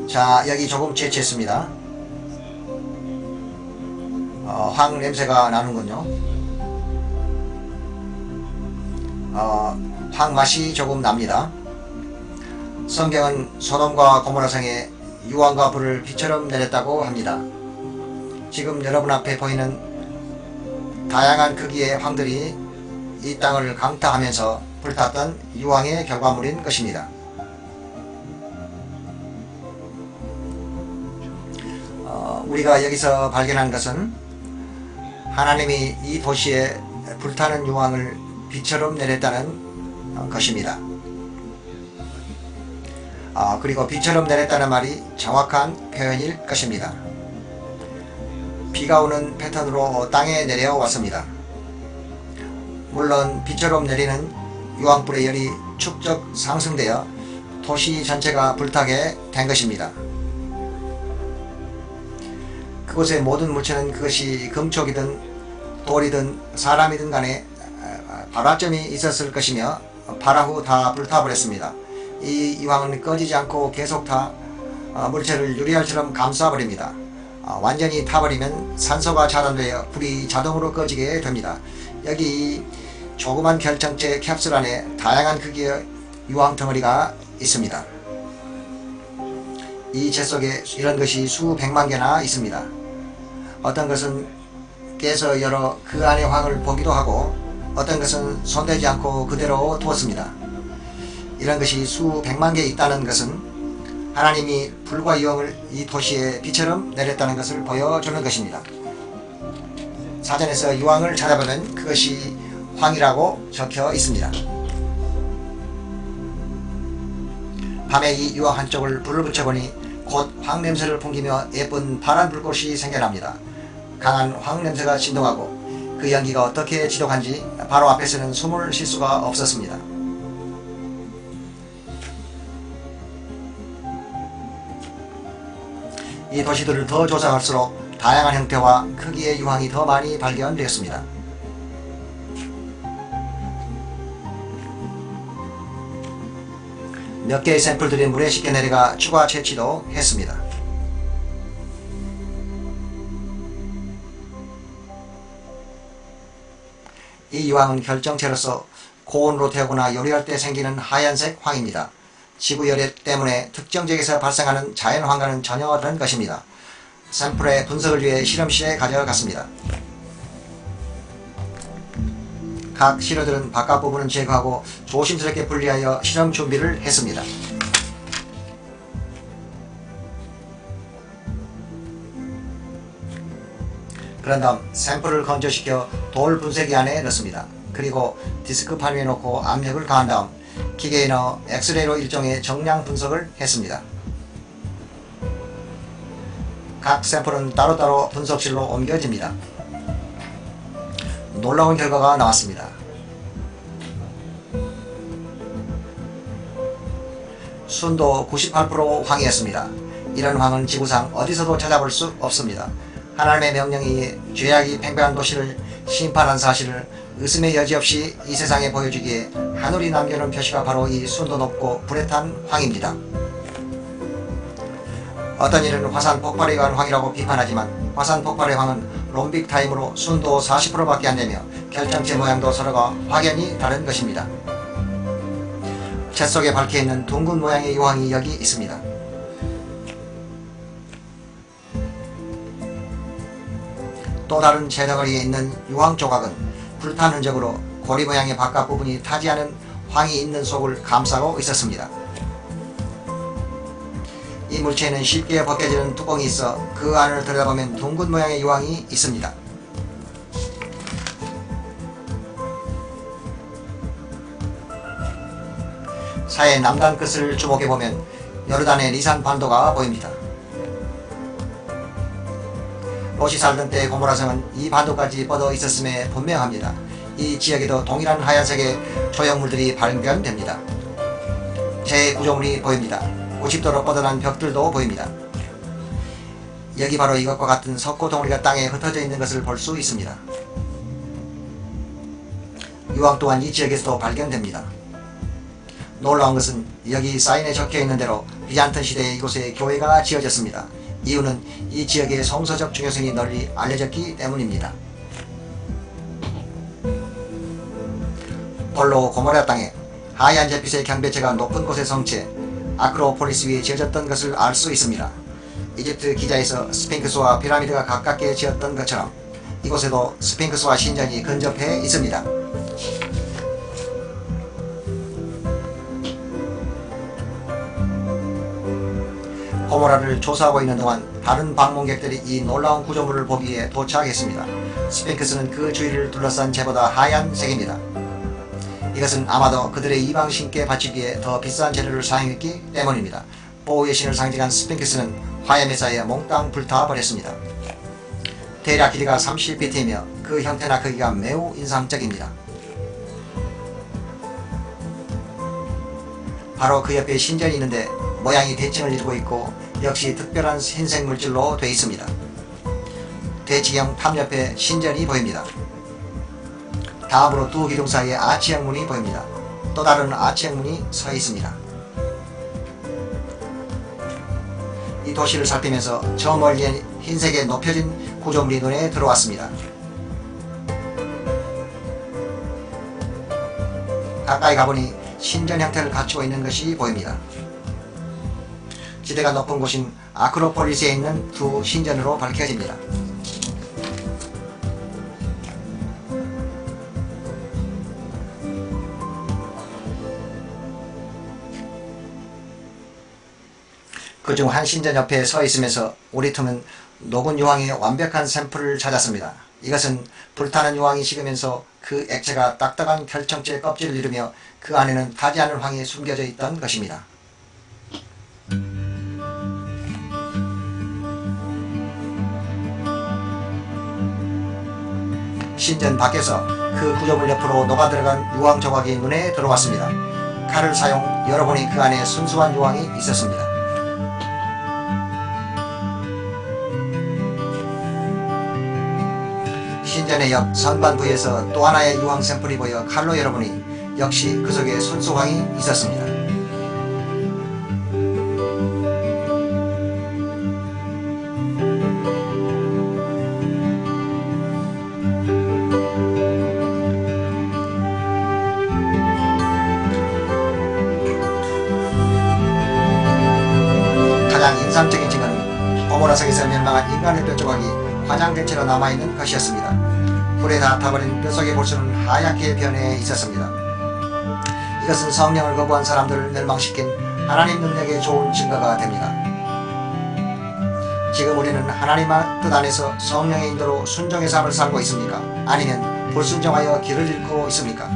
자, 여기 조금 채취했습니다. 황 냄새가 나는군요. 황 맛이 조금 납니다. 성경은 소돔과 고모라성에 유황과 불을 비처럼 내렸다고 합니다. 지금 여러분 앞에 보이는 다양한 크기의 황들이 이 땅을 강타하면서 불탔던 유황의 결과물인 것입니다. 우리가 여기서 발견한 것은 하나님이 이 도시에 불타는 유황을 비처럼 내렸다는 것입니다. 그리고 비처럼 내렸다는 말이 정확한 표현일 것입니다. 비가 오는 패턴으로 땅에 내려왔습니다. 물론 비처럼 내리는 유황불의 열이 축적 상승되어 도시 전체가 불타게 된 것입니다. 그곳의 모든 물체는 그것이 금촉이든 돌이든 사람이든 간에 발화점이 있었을 것이며 발화 후 다 불타버렸습니다. 이 유황은 꺼지지 않고 계속 물체를 유리알처럼 감싸버립니다. 완전히 타버리면 산소가 차단되어 불이 자동으로 꺼지게 됩니다. 여기 조그만 결정체 캡슐 안에 다양한 크기의 유황 덩어리가 있습니다. 이 재 속에 이런 것이 수백만 개나 있습니다. 어떤 것은 깨서 열어 그 안의 황을 보기도 하고 어떤 것은 손대지 않고 그대로 두었습니다. 이런 것이 수백만 개 있다는 것은 하나님이 불과 유황을 이 도시에 비처럼 내렸다는 것을 보여주는 것입니다. 사전에서 유황을 찾아보면 그것이 황이라고 적혀 있습니다. 밤에 이 유황 한쪽을 불을 붙여보니 곧 황 냄새를 풍기며 예쁜 파란 불꽃이 생겨납니다. 강한 황 냄새가 진동하고 그 연기가 어떻게 지독한지 바로 앞에서는 숨을 쉴 수가 없었습니다. 이 도시들을 더 조사할수록 다양한 형태와 크기의 유황이 더 많이 발견되었습니다. 몇 개의 샘플들이 물에 쉽게 내려가 추가 채취도 했습니다. 이 유황은 결정체로서 고온으로 태우거나 요리할 때 생기는 하얀색 황입니다. 지구열애 때문에 특정 지역에서 발생하는 자연황과는 전혀 다른 것입니다. 샘플의 분석을 위해 실험실에 가져갔습니다. 각 실험들은 바깥 부분은 제거하고 조심스럽게 분리하여 실험 준비를 했습니다. 그런 다음 샘플을 건조시켜 돌 분쇄기 안에 넣습니다. 그리고 디스크판 위에 놓고 압력을 가한 다음 기계에 넣어 엑스레이로 일종의 정량 분석을 했습니다. 각 샘플은 따로따로 분석실로 옮겨집니다. 놀라운 결과가 나왔습니다. 순도 98% 황이었습니다. 이런 황은 지구상 어디서도 찾아볼 수 없습니다. 하나님의 명령이 죄악이 팽배한 도시를 심판한 사실을 의심의 여지 없이 이 세상에 보여주기에 하늘이 남겨놓은 표시가 바로 이 순도 높고 불에 탄 황입니다. 어떤 이는 화산 폭발에 의한 황이라고 비판하지만 화산 폭발의 황은 롬빅 타임으로 순도 40%밖에 안 되며 결정체 모양도 서로가 확연히 다른 것입니다. 책 속에 밝혀있는 둥근 모양의 유황이 여기 있습니다. 또 다른 재덩어리에 있는 유황 조각은 불탄 흔적으로 고리 모양의 바깥 부분이 타지 않은 황이 있는 속을 감싸고 있었습니다. 이 물체에는 쉽게 벗겨지는 뚜껑이 있어 그 안을 들여다보면 둥근 모양의 유황이 있습니다. 사의 남단 끝을 주목해보면 요르단의 리산 반도가 보입니다. 롯이 살던 때의 고모라성은 이 반도까지 뻗어 있었음에 분명합니다. 이 지역에도 동일한 하얀색의 조형물들이 발견됩니다. 제 구조물이 보입니다. 90도로 뻗어난 벽들도 보입니다. 여기 바로 이것과 같은 석고 덩어리가 땅에 흩어져 있는 것을 볼 수 있습니다. 유황 또한 이 지역에서도 발견됩니다. 놀라운 것은 여기 사인에 적혀 있는 대로 비잔틴 시대에 이곳에 교회가 지어졌습니다. 이유는 이 지역의 성서적 중요성이 널리 알려졌기 때문입니다. 폴로 고모라 땅에 하얀 잿빛의 경배체가 높은 곳의 성체 아크로폴리스 위에 지어졌던 것을 알 수 있습니다. 이집트 기자에서 스핑크스와 피라미드가 가깝게 지었던 것처럼 이곳에도 스핑크스와 신전이 근접해 있습니다. 고모라를 조사하고 있는 동안 다른 방문객들이 이 놀라운 구조물을 보기 위해 도착했습니다. 스핑크스는 그 주위를 둘러싼 재보다 하얀색입니다. 이것은 아마도 그들의 이방신께 바치기에 더 비싼 재료를 사용했기 때문입니다. 보호의 신을 상징한 스핑크스는 화염에 쌓여 몽땅 불타버렸습니다. 대략 길이가 30피트이며 그 형태나 크기가 매우 인상적입니다. 바로 그 옆에 신전이 있는데 모양이 대칭을 이루고 있고 역시 특별한 흰색 물질로 되어 있습니다. 대칭형 탑 옆에 신전이 보입니다. 다음으로 두 기둥 사이에 아치형 문이 보입니다. 또 다른 아치형 문이 서 있습니다. 이 도시를 살피면서 저 멀리엔 흰색의 높여진 구조물이 눈에 들어왔습니다. 가까이 가보니 신전 형태를 갖추고 있는 것이 보입니다. 지대가 높은 곳인 아크로폴리스에 있는 두 신전으로 밝혀집니다. 그중 한 신전 옆에 서 있으면서 우리 틈은 녹은 유황의 완벽한 샘플을 찾았습니다. 이것은 불타는 유황이 식으면서 그 액체가 딱딱한 결정체 껍질을 이루며 그 안에는 타지 않은 황이 숨겨져 있던 것입니다. 신전 밖에서 그 구조물 옆으로 녹아들어간 유황 조각이 눈에 들어왔습니다. 칼을 사용 열어보니 그 안에 순수한 유황이 있었습니다. 신전의 옆 선반 부위에서 또 하나의 유황 샘플이 보여 칼로 열어보니 역시 그 속에 순수황이 있었습니다. 결정적인 증거는 고모라 성에서 멸망한 인간의 뼈 조각이 화장된 채로 남아있는 것이었습니다. 불에 다 타버린 뼈 속의 볼수는 하얗게 변해 있었습니다. 이것은 성령을 거부한 사람들을 멸망시킨 하나님 능력에 좋은 증거가 됩니다. 지금 우리는 하나님의 뜻 안에서 성령의 인도로 순종의 삶을 살고 있습니까? 아니면 불순종하여 길을 잃고 있습니까?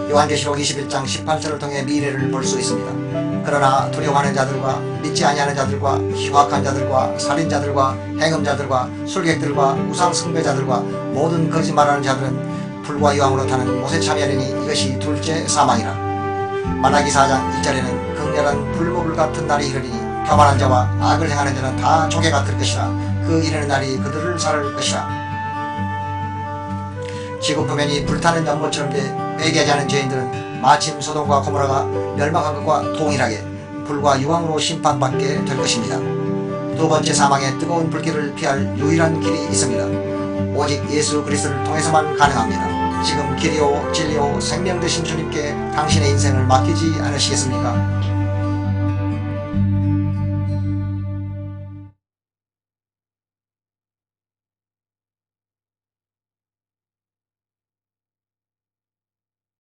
요한계시록 21장 18절을 통해 미래를 볼 수 있습니다. 그러나 두려워하는 자들과 믿지 아니하는 자들과 희박한 자들과 살인자들과 행음자들과 술객들과 우상 숭배자들과 모든 거짓말하는 자들은 불과 유황으로 타는 못에 참여하리니 이것이 둘째 사망이라. 말라기 4장 2절에는 극렬한 불목을 같은 날이 이르리니 교만한 자와 악을 행하는 자는 다 조개가 될 것이라. 그 이르는 날이 그들을 살을 것이라. 지구 표면이 불타는 연못처럼 회개하지 않은 죄인들은 마침 소돔과 고모라가 멸망한 것과 동일하게 불과 유황으로 심판받게 될 것입니다. 두 번째 사망의 뜨거운 불길을 피할 유일한 길이 있습니다. 오직 예수 그리스도를 통해서만 가능합니다. 지금 길이요 진리요 생명 되신 주님께 당신의 인생을 맡기지 않으시겠습니까?